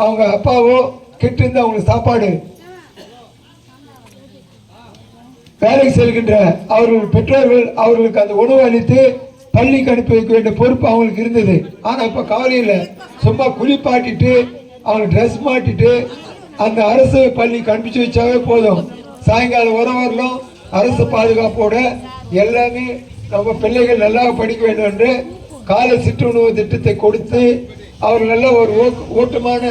அவங்க அப்பாவோ கிட்ட இருந்து அவங்களுக்கு சாப்பாடு, வேலைக்கு செல்கின்ற அவர்கள் பெற்றோர்கள் அவர்களுக்கு அந்த உணவு அளித்து பள்ளிக்கு அனுப்பி வைக்க வேண்டிய பொறுப்பு அவங்களுக்கு இருந்தது. ஆனால் இப்போ கவலையில் சும்மா குளிப்பாட்டிட்டு அவங்களுக்கு ட்ரெஸ் மாட்டிட்டு அந்த அரசு பள்ளிக்கு அனுப்பிச்சு வச்சாவே போதும். சாயங்காலம் வரலும் அரசு பாதுகாப்போட எல்லாமே நம்ம பிள்ளைகள் நல்லா படிக்க வேண்டும் என்று காலை சிற்றுணவு திட்டத்தை கொடுத்து அவர்கள் நல்ல ஒரு ஊட்டமான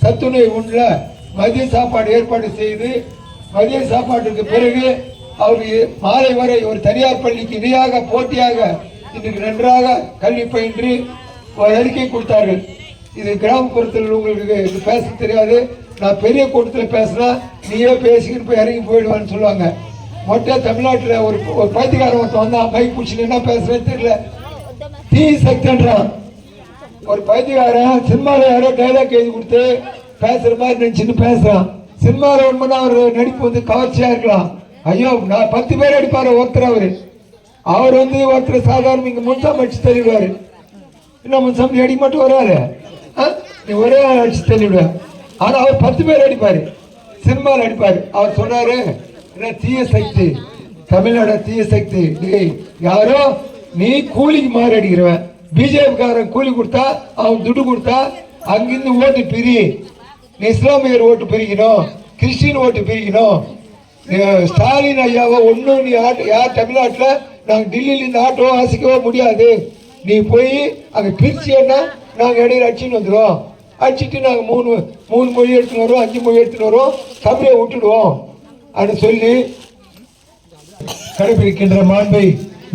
சத்துணவு உள்ள மதிய சாப்பாடு ஏற்பாடு செய்து, மதிய சாப்பாட்டுக்கு பிறகு அவருக்கு மாலை வரை ஒரு தனியார் பள்ளிக்கு இணையாக போட்டியாக இன்றைக்கு நன்றாக கல்வி பயின்று ஒரு அறிக்கை கொடுத்தார்கள். இது கிராமப்புறத்தில் உங்களுக்கு பேச தெரியாது, நான் பெரிய கூட்டத்தில் பேசினா நீயே பேசிக்கிட்டு போய் இறங்கி போயிடுவான்னு சொல்லுவாங்க. மொட்டை தமிழ்நாட்டில் ஒரு பைத்தியக்காரன் ஒருத்தன் வந்தான், பைக் பிடிச்சின்னு என்ன பேசுறேன்னு தெரியல, தீ சக்தின்றான். ஒரு பைத்தியக்காரன் சினிமாவில் யாரோ டைலாக் எழுதி கொடுத்து பேசுற மாதிரி நினைச்சுன்னு பேசுறான். சினிமாவில் ஒன்றுனா அவர் நடிப்பு வந்து கவர்ச்சியா இருக்கலாம். ஐயோ, நான் 10 பேர் அடிப்பாரு ஒருத்தர். அவர் வந்து ஒருத்தர் சாதாரண இங்க முன்சாமி அடிச்சு தள்ளிவிடுவாரு. இன்னும் முன்சாமி அடி மட்டும் வராரு, நீ ஒரே அடிச்சு தள்ளிவிடுவார். ஆனா அவர் 10 பேர் அடிப்பாரு, சினிமாவில் அடிப்பாரு. அவர் சொன்னாரு, தீய சக்தி தமிழ்நாடு, தீய சக்தி. யாரோ நீ கூலிக்கு மாறி அடிக்கிறவன், பிஜேபிக்காரன் கூலி கொடுத்தா அவன் துட்டு கொடுத்தா அங்கிருந்து ஓட்டு பிரி, நீ இஸ்லாமியர் ஓட்டு பிரிக்கணும், கிறிஸ்டின் ஓட்டு பிரிக்கணும். ஸ்டாலின் ஐயாவை ஒன்றும் நீ யார் தமிழ்நாட்டில் நாங்கள் டெல்லியிலேருந்து ஆட்டோ அசைக்கவோ முடியாது. நீ போய் அங்கே பிரிச்சியன்னா நாங்கள் இடையில அடிச்சுன்னு வந்துடுவோம். அடிச்சுட்டு நாங்கள் மூணு மொழி எடுத்துன்னு வரோம், 5 மொழி எடுத்துன்னு வரோம், தமிழை விட்டுடுவோம் அப்படின்னு சொல்லி கடைபிடிக்கின்ற மாண்பை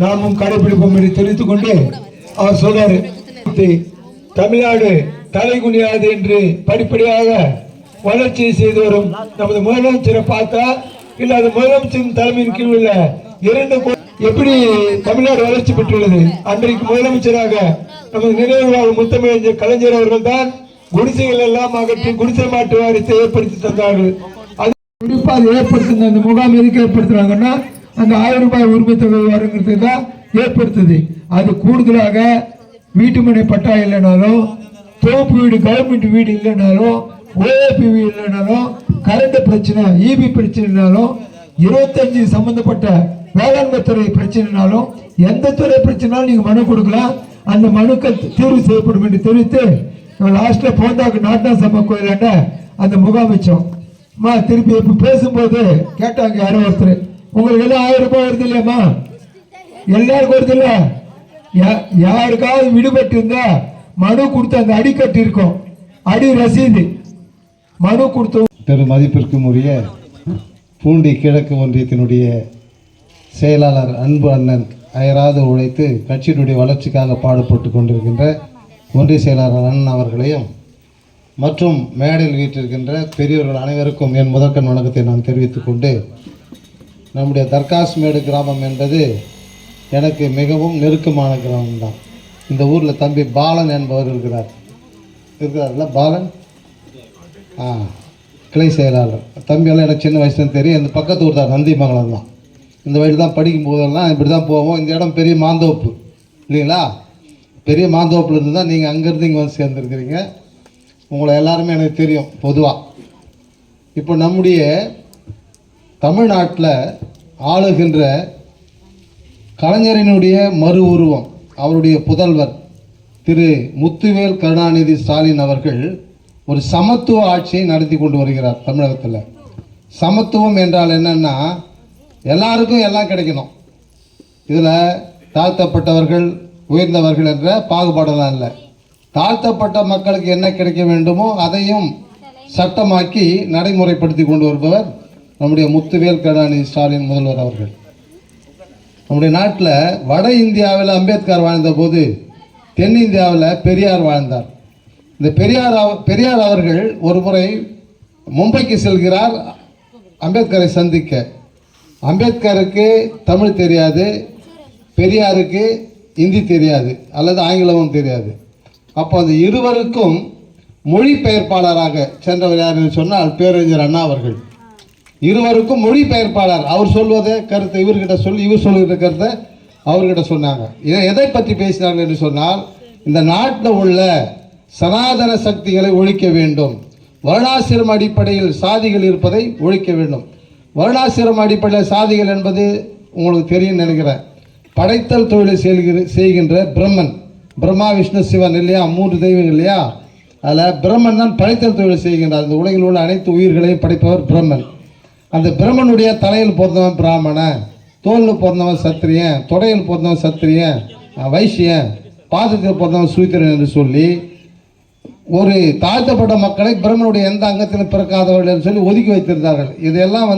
நாமும் கடைபிடிப்போம் என்று தெரிவித்துக் கொண்டு அவர் சொல்றாரு, தமிழ்நாடு தலை குனியாது என்று படிப்படியாக வளர்ச்சியை செய்து வரும் நமது முதலமைச்சரை பார்த்தா இல்ல அது முதலமைச்சரின் தலைமையின் கீழ் உள்ள 2 எப்படி தமிழ்நாடு வளர்ச்சி பெற்றுள்ளது. அன்றைக்கு முதலமைச்சராக நமது நினைவு வாழும் முத்தமிழ் கலைஞர் அவர்கள் தான் குடிசைகள் எல்லாம் அகற்றி குடிசை மாற்று வாரியத்தை ஏற்படுத்தி தந்தார்கள். அது குறிப்பாக ஏற்படுத்தின அந்த முகாம் எதுக்கு ஏற்படுத்துறாங்கன்னா அந்த 1000 ரூபாய் உரிமை தொகை வருங்கிறது தான் ஏற்படுத்துது. அது கூடுதலாக வீட்டுமனை பட்டா இல்லைனாலும், தோப்பு வீடு கவர்மெண்ட் வீடு இல்லைனாலும், ஓஏபி வீடு இல்லைனாலும், கரண்ட் பிரச்சனை இபி பிரச்சனைனாலும், 25 சம்பந்தப்பட்ட வேளாண்மை துறை பிரச்சனைனாலும், எந்த துறை பிரச்சனைனாலும் நீங்க மனு கொடுக்கலாம். அந்த மனுக்கள் தீர்வு செய்யப்படும் என்று தெரிவித்து லாஸ்ட்ல போந்தாக்கு நாட்டா சபை கோயிலாண்ட அந்த முகாம் வச்சோம். திருப்பி இப்ப பேசும்போது கேட்டாங்க யாரோ ஒருத்தர், உங்களுக்கு எல்லாம் 1000 ரூபாய் வருது இல்லையாம்மா? எல்லாருக்கும் வருது இல்ல? யாருக்காவது விடுபட்டு இருந்தா மனு கொடுத்து அந்த அடிக்கட்டு இருக்கும், அடி ரசீது மனு கொடுத்து. பெரும் மதிப்பிற்கும் உரிய பூண்டி கிழக்கு ஒன்றியத்தினுடைய செயலாளர் அன்பு அண்ணன் அயராது உழைத்து கட்சியினுடைய வளர்ச்சிக்காக பாடுபட்டு கொண்டிருக்கின்ற ஒன்றிய செயலாளர் அண்ணன் அவர்களையும் மற்றும் மேடையில் வீற்றிருக்கின்ற பெரியவர்கள் அனைவருக்கும் என் முதற்கண் வணக்கத்தை நான் தெரிவித்துக் கொண்டு, நம்முடைய தர்காஸ்மேடு கிராமம் என்பது எனக்கு மிகவும் நெருக்கமான கிராமம்தான். இந்த ஊரில் தம்பி பாலன் என்பவர் இருக்கிறார்ல பாலன், கிளை செயலாளர் தம்பியெல்லாம் எனக்கு சின்ன வயசுல தெரியும். இந்த பக்கத்து ஊர் தான் நந்திமங்கலம் தான். இந்த வழி தான் படிக்கும் போதெல்லாம் இப்படி தான் போவோம். இந்த இடம் பெரிய மாந்தோப்பு இல்லைங்களா? பெரிய மாந்தோப்பில் இருந்து தான் நீங்கள் அங்கேருந்து இங்கே வந்து சேர்ந்துருக்கிறீங்க. உங்களை எல்லாருமே எனக்கு தெரியும் பொதுவாக. இப்போ நம்முடைய தமிழ்நாட்டில் ஆளுகின்ற கலைஞரினுடைய மறு உருவம் அவருடைய புதல்வர் திரு முத்துவேல் கருணாநிதி ஸ்டாலின் அவர்கள் ஒரு சமத்துவ ஆட்சியை நடத்தி கொண்டு வருகிறார் தமிழகத்தில். சமத்துவம் என்றால் என்னன்னா, எல்லாருக்கும் எல்லாம் கிடைக்கணும். இதில் தாழ்த்தப்பட்டவர்கள் உயர்ந்தவர்கள் என்ற பாகுபாடெல்லாம் இல்லை. தாழ்த்தப்பட்ட மக்களுக்கு என்ன கிடைக்க வேண்டுமோ அதையும் சட்டமாக்கி நடைமுறைப்படுத்தி கொண்டு வருபவர் நம்முடைய முத்துவேல் கருணாநிதி ஸ்டாலின் முதல்வர் அவர்கள். நம்முடைய நாட்டில் வட இந்தியாவில் அம்பேத்கர் வாழ்ந்த போது தென்னிந்தியாவில் பெரியார் வாழ்ந்தார். இந்த பெரியார் அவர்கள் ஒரு முறை மும்பைக்கு செல்கிறார் அம்பேத்கரை சந்திக்க. அம்பேத்கருக்கு தமிழ் தெரியாது, பெரியாருக்கு இந்தி தெரியாது அல்லது ஆங்கிலமும் தெரியாது. அப்போ அந்த இருவருக்கும் மொழிபெயர்ப்பாளராக சென்றவர் யார் என்று சொன்னால் பேரறிஞர் அண்ணா அவர்கள். இருவருக்கும் மொழிபெயர்ப்பாளர். அவர் சொல்வதை கருத்தை இவர்கிட்ட சொல்லி, இவர் சொல்லுகிற கருத்தை அவர்கிட்ட சொன்னாங்க. எதை பற்றி பேசினார்கள் என்று சொன்னால், இந்த நாட்டில் உள்ள சனாதன சக்திகளை ஒழிக்க வேண்டும், வருணாசிரம் அடிப்படையில் சாதிகள் இருப்பதை ஒழிக்க வேண்டும். வருணாசிரம் அடிப்படையில் சாதிகள் என்பது உங்களுக்கு தெரியும் நினைக்கிறேன். படைத்தல் தொழிலை செய்கின்ற பிரம்மன், பிரம்மா விஷ்ணு சிவன் இல்லையா, 3 தெய்வங்கள் இல்லையா? அதில் பிரம்மன் தான் படைத்தல் தொழிலை செய்கின்றார். இந்த உலகில் உள்ள அனைத்து உயிர்களையும் படைப்பவர் பிரம்மன். அந்த பிரம்மனுடைய தலையில் பிறந்தவன் பிராமணன், தோலில் பிறந்தவன் சத்திரியன், தொடையில் பிறந்தவன் சத்திரியன் வைசியன், பாதத்தில் பிறந்தவன் சூத்திரன் என்று சொல்லி ஒரு தாழ்த்தப்பட்ட மக்களை பிரம்மனுடைய எந்த அங்கத்திலும் பிறக்காதவர்கள் என்று சொல்லி ஒதுக்கி வைத்திருந்தார்கள். இதெல்லாம்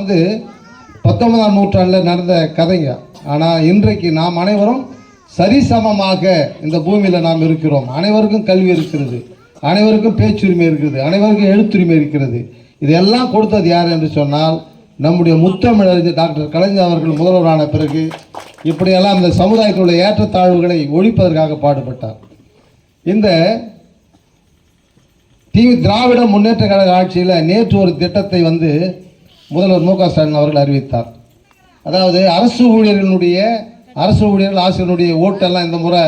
19ஆம் நூற்றாண்டில் நடந்த கதைங்க. ஆனால் இன்றைக்கு நாம் அனைவரும் சரிசமமாக இந்த பூமியில் நாம் இருக்கிறோம். அனைவருக்கும் கல்வி இருக்கிறது, அனைவருக்கும் பேச்சுரிமை இருக்கிறது, அனைவருக்கும் எழுத்துரிமை இருக்கிறது. இதெல்லாம் கொடுத்தது யார் என்று சொன்னால் நம்முடைய முத்தமிழறிஞர் டாக்டர் கலைஞர் அவர்கள் முதல்வரான பிறகு இப்படியெல்லாம் இந்த சமுதாயத்தினுடைய ஏற்றத்தாழ்வுகளை ஒழிப்பதற்காக பாடுபட்டார். இந்த திராவிட முன்னேற்ற கழக ஆட்சியில் நேற்று ஒரு திட்டத்தை முதல்வர் மு.க. ஸ்டாலின் அவர்கள் அறிவித்தார். அதாவது அரசு ஊழியர்கள் ஆசிரியர்களுடைய ஓட்டெல்லாம் இந்த முறை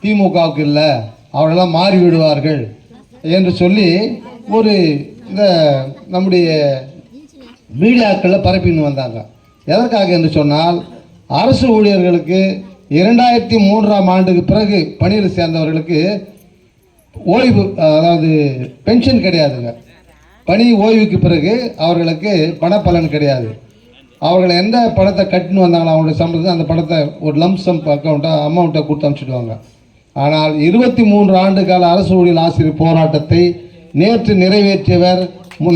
திமுகவுக்கு இல்லை, அவர்களெல்லாம் மாறி விடுவார்கள் என்று சொல்லி ஒரு இந்த நம்முடைய மீடியாக்களில் பரப்பின்னு வந்தாங்க. எதற்காக என்று சொன்னால், அரசு ஊழியர்களுக்கு 2003ஆம் ஆண்டுக்கு பிறகு பணியில் சேர்ந்தவர்களுக்கு ஓய்வு, அதாவது பென்ஷன் கிடையாதுங்க. பணி ஓய்வுக்கு பிறகு அவர்களுக்கு பணப்பலன் கிடையாது. அவர்கள் எந்த பணத்தை கட்டின்னு வந்தாங்களோ அவங்களுடைய சம்பளத்தை அந்த பணத்தை ஒரு லம்சம் அமௌண்ட்டை கொடுத்து அனுப்பிச்சிடுவாங்க. ஆனால் 23 ஆண்டு கால அரசு ஊழியர் ஆசிரியர் போராட்டத்தை நேற்று நிறைவேற்றியவர்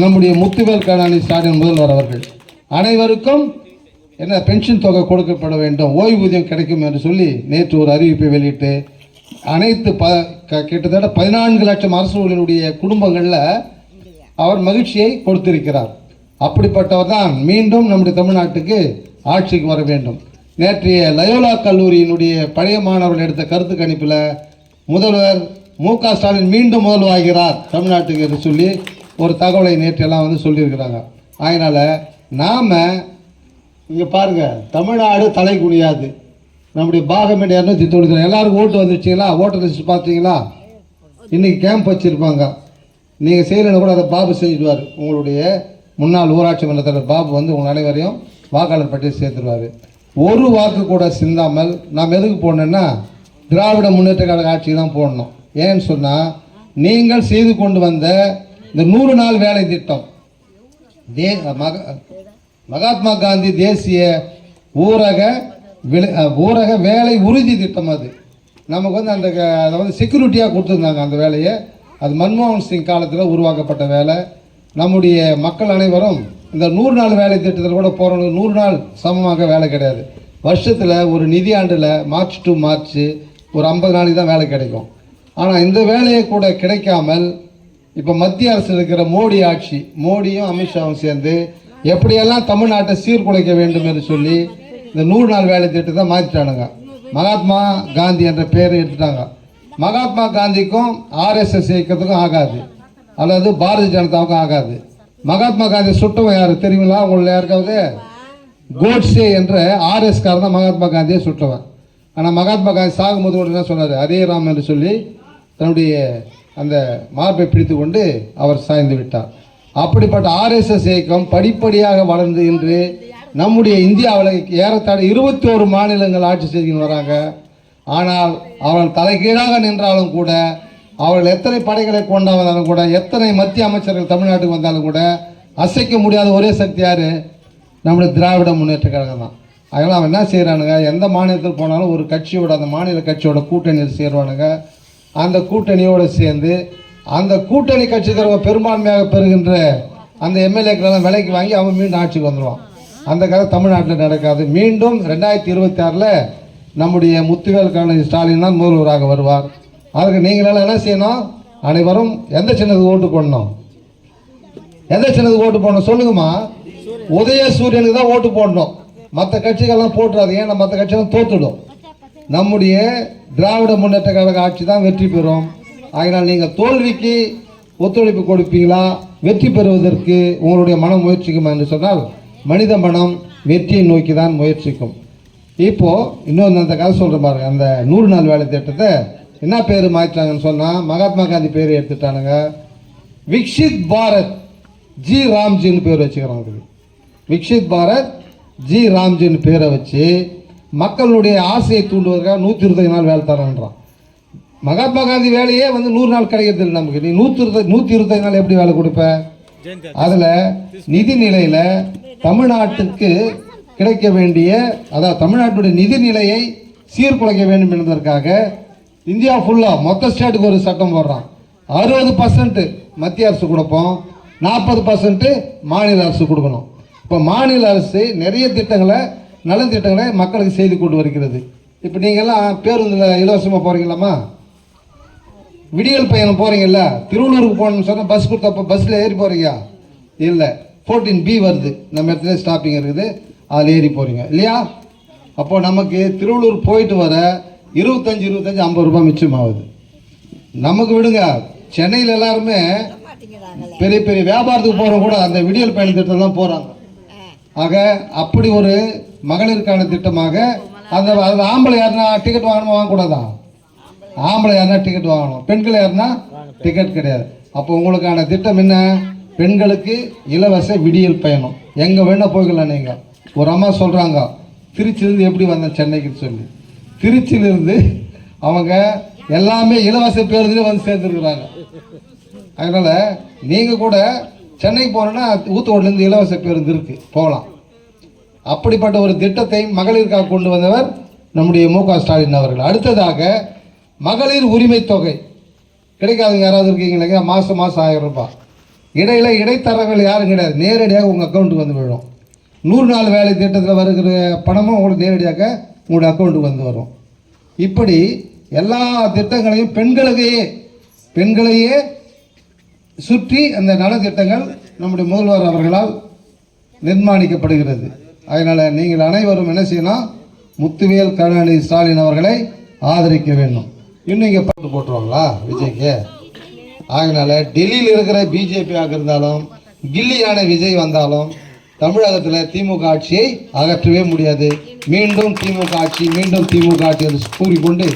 நம்முடைய முத்துவேல் கருணாநிதி ஸ்டாலின் முதல்வர் அவர்கள். அனைவருக்கும் என்ன பென்ஷன் தொகை கொடுக்கப்பட வேண்டும், ஓய்வூதியம் கிடைக்கும் என்று சொல்லி நேற்று ஒரு அறிவிப்பை வெளியிட்டு அனைத்து கிட்டத்தட்ட 14 லட்சம் அரசு ஊழியருடைய குடும்பங்களில் அவர் மகிழ்ச்சியை கொடுத்திருக்கிறார். அப்படிப்பட்டவர் தான் மீண்டும் நம்முடைய தமிழ்நாட்டுக்கு ஆட்சிக்கு வர வேண்டும். நேற்றைய லயோலா கல்லூரியினுடைய பழைய மாணவர்கள் எடுத்த கருத்து கணிப்பில் முதல்வர் மு.க. ஸ்டாலின் மீண்டும் முதல்வராகிறார் தமிழ்நாட்டுக்கு என்று சொல்லி ஒரு தகவலை நேற்றெல்லாம் வந்து சொல்லியிருக்கிறாங்க. அதனால் நாம் இங்கே பாருங்கள், தமிழ்நாடு தலை குனியாது. நம்முடைய பாகமேடு 290 எல்லாருக்கும் ஓட்டு வந்துருச்சிங்களா? ஓட்டர் லிஸ்ட் பார்த்தீங்களா? இன்றைக்கி கேம்ப் வச்சுருப்பாங்க. நீங்கள் செய்யலைன்னு கூட அதை பாபு செஞ்சுடுவார். உங்களுடைய முன்னாள் ஊராட்சி மன்ற தலைவர் பாபு வந்து உங்கள் அனைவரையும் வாக்காளர் பட்டியல் சேர்த்துருவார். ஒரு வாக்கு கூட சிந்தாமல் நாம் எதுக்கு போடணுன்னா திராவிட முன்னேற்ற கழக ஆட்சிக்கு தான் போடணும். ஏன்னு சொன்னால் நீங்கள் செய்து கொண்டு வந்த இந்த 100 நாள் வேலை திட்டம், மகாத்மா காந்தி தேசிய ஊரக வேலை உறுதி திட்டம், அது நமக்கு வந்து அதை வந்து செக்யூரிட்டியாக கொடுத்துருந்தாங்க. அந்த வேலையை அது மன்மோகன் சிங் காலத்தில் உருவாக்கப்பட்ட வேலை. நம்முடைய மக்கள் அனைவரும் இந்த 100 நாள் வேலை திட்டத்தில் கூட போகிறவங்களுக்கு 100 நாள் சமமாக வேலை கிடையாது. வருஷத்தில் ஒரு நிதியாண்டில் மார்ச் டு மார்ச் ஒரு 50 நாளைக்கு தான் வேலை கிடைக்கும். ஆனால் இந்த வேலையை கூட கிடைக்காமல் இப்போ மத்திய அரசு இருக்கிற மோடி ஆட்சி, மோடியும் அமித்ஷாவும் சேர்ந்து எப்படியெல்லாம் தமிழ்நாட்டை சீர்குலைக்க வேண்டும் என்று சொல்லி இந்த 100 நாள் வேலை திட்டத்தை மாற்றிட்டானுங்க. மகாத்மா காந்தி என்ற பெயரை எடுத்துட்டாங்க. மகாத்மா காந்திக்கும் ஆர்எஸ்எஸ் இயக்கத்துக்கும் ஆகாது, அல்லது பாரதிய ஜனதாவுக்கும் ஆகாது. மகாத்மா காந்தி சுட்டவன் யார் தெரியுங்களா? உங்களை யாருக்காவது? கோட்ஸே என்ற ஆர்எஸ்காரன் தான் மகாத்மா காந்தியை சுட்டவன். ஆனால் மகாத்மா காந்தி சாகும்போது கூட என்ன சொன்னார்? ஹரே ராம் என்று சொல்லி தன்னுடைய அந்த மார்பை பிடித்து கொண்டு அவர் சாய்ந்து விட்டார். அப்படிப்பட்ட ஆர்எஸ்எஸ் இயக்கம் படிப்படியாக வளர்ந்து இன்று நம்முடைய இந்தியாவில் ஏறத்தாழ 21 மாநிலங்கள் ஆட்சி செய்து வராங்க. ஆனால் அவர்கள் தலைகீழாக நின்றாலும் கூட, அவர்கள் எத்தனை படைகளை கொண்டாந்தாலும் கூட, எத்தனை மத்திய அமைச்சர்கள் தமிழ்நாட்டுக்கு வந்தாலும் கூட அசைக்க முடியாத ஒரே சக்தி யார்? நம்முடைய திராவிட முன்னேற்ற கழகம் தான். அதனால் அவன் என்ன செய்கிறானுங்க, எந்த மாநிலத்தில் போனாலும் ஒரு கட்சியோட, அந்த மாநில கட்சியோட கூட்டணியில் சேருவானுங்க. அந்த கூட்டணியோடு சேர்ந்து அந்த கூட்டணி கட்சி தலைவர் பெரும்பான்மையாக பெறுகின்ற அந்த எம்எல்ஏக்களெல்லாம் விலைக்கு வாங்கி அவன் மீண்டும் ஆட்சிக்கு வந்துடுவான். அந்த கதை தமிழ்நாட்டில் நடக்காது. மீண்டும் 2026 நம்முடைய முத்துவேல் கருணாநிதி ஸ்டாலின் தான் முதல்வராக வருவார். அதுக்கு நீங்களெல்லாம் என்ன செய்யணும்? அனைவரும் எந்த சின்னத்துக்கு ஓட்டு போடணும்? எந்த சின்னத்துக்கு ஓட்டு போடணும் சொல்லுங்கம்மா? உதயசூரியனுக்கு தான் ஓட்டு போடணும். மற்ற கட்சிகள்லாம் போட்டுறாது. ஏன்னா மற்ற கட்சியெல்லாம் தோத்துடும். நம்முடைய திராவிட முன்னேற்ற கழக ஆட்சி தான் வெற்றி பெறும். அதனால் நீங்கள் தோல்விக்கு ஒத்துழைப்பு கொடுப்பீங்களா, வெற்றி பெறுவதற்கு உங்களுடைய மனம் முயற்சிக்குமா என்று சொன்னால் மனித மனம் வெற்றியை நோக்கி தான் முயற்சிக்கும். இப்போது இன்னொன்று அந்த கதை சொல்கிற பாருங்க. அந்த 100 நாள் வேலை திட்டத்தை என்ன பேர் மாற்றிட்டாங்கன்னு சொன்னால் மகாத்மா காந்தி பேர் எடுத்துட்டானுங்க. விக்ஷித் பாரத் ஜி ராம்ஜின்னு பேர் வச்சுக்கிறாங்க. விக்ஷித் பாரத் ஜி ராம்ஜின்னு பேரை வச்சு மக்களுடைய ஆசையை தூண்டுவதற்காக 120 நாள் வேலை தரேன்றான். மகாத்மா காந்தி வேலையே வந்து 100 நாள் கிடைக்கிறது இல்லை நமக்கு. நீ 120 நாள் எப்படி வேலை கொடுப்ப? அதில் நிதிநிலையில் தமிழ்நாட்டுக்கு கிடைக்க வேண்டிய, அதாவது தமிழ்நாட்டுடைய நிதிநிலையை சீர்குலைக்க வேண்டும் என்பதற்காக இந்தியா ஃபுல்லாக மொத்த ஸ்டேட்டுக்கு ஒரு சட்டம் போடுறான். 60% மத்திய அரசு கொடுப்போம், 40% மாநில அரசு கொடுக்கணும். இப்போ மாநில அரசு நிறைய திட்டங்களை, நலத்திட்டங்களை மக்களுக்கு செய்து கொண்டு வருகிறது. இப்போ நீங்கள்லாம் பேருந்தில் இலவசமாக போகிறீங்களாம்மா? விடியல் பயணம் போகிறீங்கல்ல, திருவள்ளூருக்கு போகணும்னு சொன்னால் பஸ் கொடுத்தப்போ பஸ்ஸில் ஏறி போகிறீங்க இல்லை? 14B வருது, நம்ம இடத்துல ஸ்டாப்பிங் இருக்குது, அதில் ஏறி போகிறீங்க இல்லையா? அப்போது நமக்கு திருவள்ளூர் போயிட்டு வர 25 50 ரூபாய் மிச்சமாகுது. நமக்கு விடுங்க, சென்னையில் எல்லாருமே பெரிய பெரிய வியாபாரத்துக்கு போகிறவங்க கூட அந்த விடியல் பயண திட்டம் தான் போகிறாங்க. ஆக அப்படி ஒரு மகளிருக்கான திட்டமாக அந்த அதில் ஆம்பளை யாருன்னா டிக்கெட் வாங்கணுமா வாங்கக்கூடாதா? ஆம்பளை யாருன்னா டிக்கெட் வாங்கணும், பெண்கள் யாருன்னா டிக்கெட் கிடையாது. அப்போ உங்களுக்கான திட்டம் என்ன? பெண்களுக்கு இலவச விடியல் பயணம். எங்கே வேணால் போய்க்கலாம். நீங்கள் ஒரு அம்மா சொல்கிறாங்க, திருச்சியிலேருந்து எப்படி வந்தேன் சென்னைக்குன்னு சொல்லி. திருச்சியிலிருந்து அவங்க எல்லாமே இலவச பேருந்துலேயே வந்து சேர்ந்துருக்குறாங்க. அதனால் நீங்கள் கூட சென்னைக்கு போனோன்னா ஊத்துக்கோட்லேருந்து இலவச பேருந்து இருக்குது, போகலாம். அப்படிப்பட்ட ஒரு திட்டத்தை மகளிருக்காக கொண்டு வந்தவர் நம்முடைய மு.க. ஸ்டாலின் அவர்கள். அடுத்ததாக மகளிர் உரிமை தொகை கிடைக்காதவங்க யாராவது இருக்கீங்களா? மாதம் 1000 ரூபாய். இடையில இடைத்தரகர்கள் யாரும் கிடையாது, நேரடியாக உங்கள் அக்கௌண்ட்டுக்கு வந்து விழும். 100 நாள் வேலை திட்டத்தில் வருகிற பணமும் உங்களுக்கு நேரடியாக உங்களுடைய அக்கௌண்ட்டுக்கு வந்து வரும். இப்படி எல்லா திட்டங்களையும் பெண்களையே சுற்றி அந்த நலத்திட்டங்கள் நம்முடைய முதல்வர் அவர்களால் நிர்மாணிக்கப்படுகிறது. அதனால் நீங்கள் அனைவரும் என்ன செய்யணும், முத்துவேல் கருணாநிதி ஸ்டாலின் அவர்களை ஆதரிக்க வேண்டும். இன்னும் இங்கே பாட்டு போட்டுருவாங்களா விஜய்க்கு? அதனால் டெல்லியில் இருக்கிற பிஜேபியாக இருந்தாலும் கில்லியான விஜய் வந்தாலும் தமிழகத்தில் திமுக ஆட்சியை அகற்றவே முடியாது. மீண்டும் திமுக ஆட்சி, மீண்டும் திமுக ஆட்சி என்று கூறிக்கொண்டு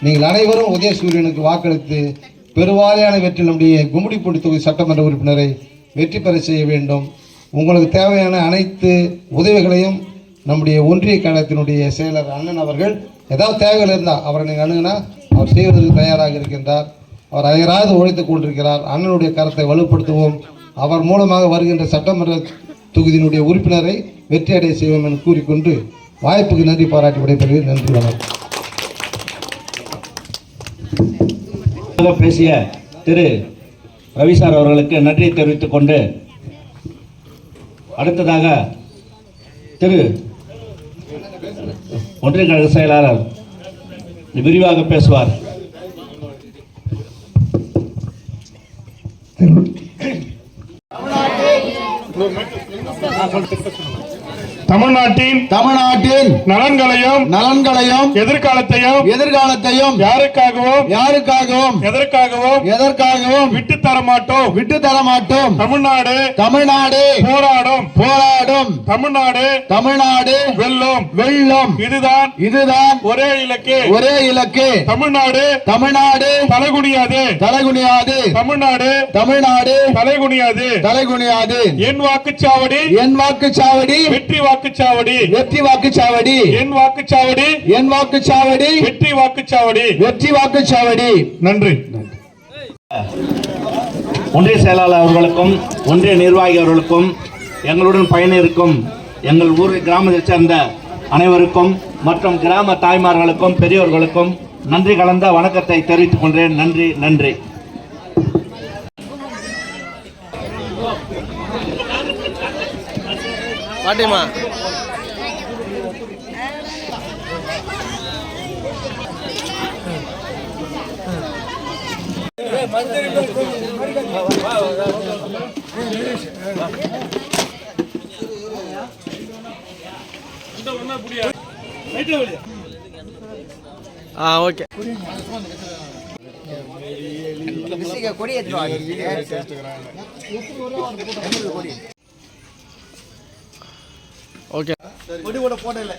நீங்கள் அனைவரும் உதயசூரியனுக்கு வாக்களித்து பெருவாரியான வெற்றி நம்முடைய கும்மிடிப்பூண்டி தொகுதி சட்டமன்ற உறுப்பினரை வெற்றி பெற செய்ய வேண்டும். உங்களுக்கு தேவையான அனைத்து உதவிகளையும் நம்முடைய ஒன்றிய கழகத்தினுடைய செயலர் அண்ணன் அவர்கள் ஏதாவது தேவைகள் இருந்தால் அவரை நீங்கள் அணுகுனா அவர் செய்வதற்கு தயாராக இருக்கின்றார். அவர் அயராது உழைத்துக் கொண்டிருக்கிறார். அண்ணனுடைய கருத்தை வலுப்படுத்துவோம். அவர் மூலமாக வருகின்ற சட்டமன்ற தொகுதியினுடைய உறுப்பினரை வெற்றியடைய செய்வோம் என்று கூறிக்கொண்டு வாய்ப்புக்கு நன்றி பாராட்டி விடைபெறுகிறேன். நன்றி, வணக்கம். பேசிய திரு ரவிசார் அவர்களுக்கு நன்றியை தெரிவித்துக் கொண்டு அடுத்ததாக திரு ஒன்றிய கழக செயலாளர் விரிவாக பேசுவார். தமிழ்நாட்டின் நலன்களையும் எதிர்காலத்தையும் யாருக்காகவும் எதற்காகவும் விட்டு தர மாட்டோம். தமிழ்நாடு போராடும். தமிழ்நாடு வெல்லும். இதுதான் ஒரே இலக்கு. தமிழ்நாடு தலைகுனியாது. தமிழ்நாடு தலைகுனியாது. என் வாக்குச்சாவடி வெற்றி வாக்குச்சாவடி. என் வாக்குச்சாவடி வெற்றி வாக்குச்சாவடி. நன்றி. ஒன்றிய செயலாளர் அவர்களுக்கும் ஒன்றிய நிர்வாகி அவர்களுக்கும் எங்களுடன் பயணிக்கும் எங்கள் ஊர் கிராமத்தைச் சேர்ந்த அனைவருக்கும் மற்றும் கிராம தாய்மார்களுக்கும் பெரியோர்களுக்கும் நன்றி கலந்த வணக்கத்தை தெரிவித்துக் கொண்டேன். நன்றி. பாட்டிமா ஓகே. கொடி ஓகே. கொடி கூட போட்டோ இல்லை.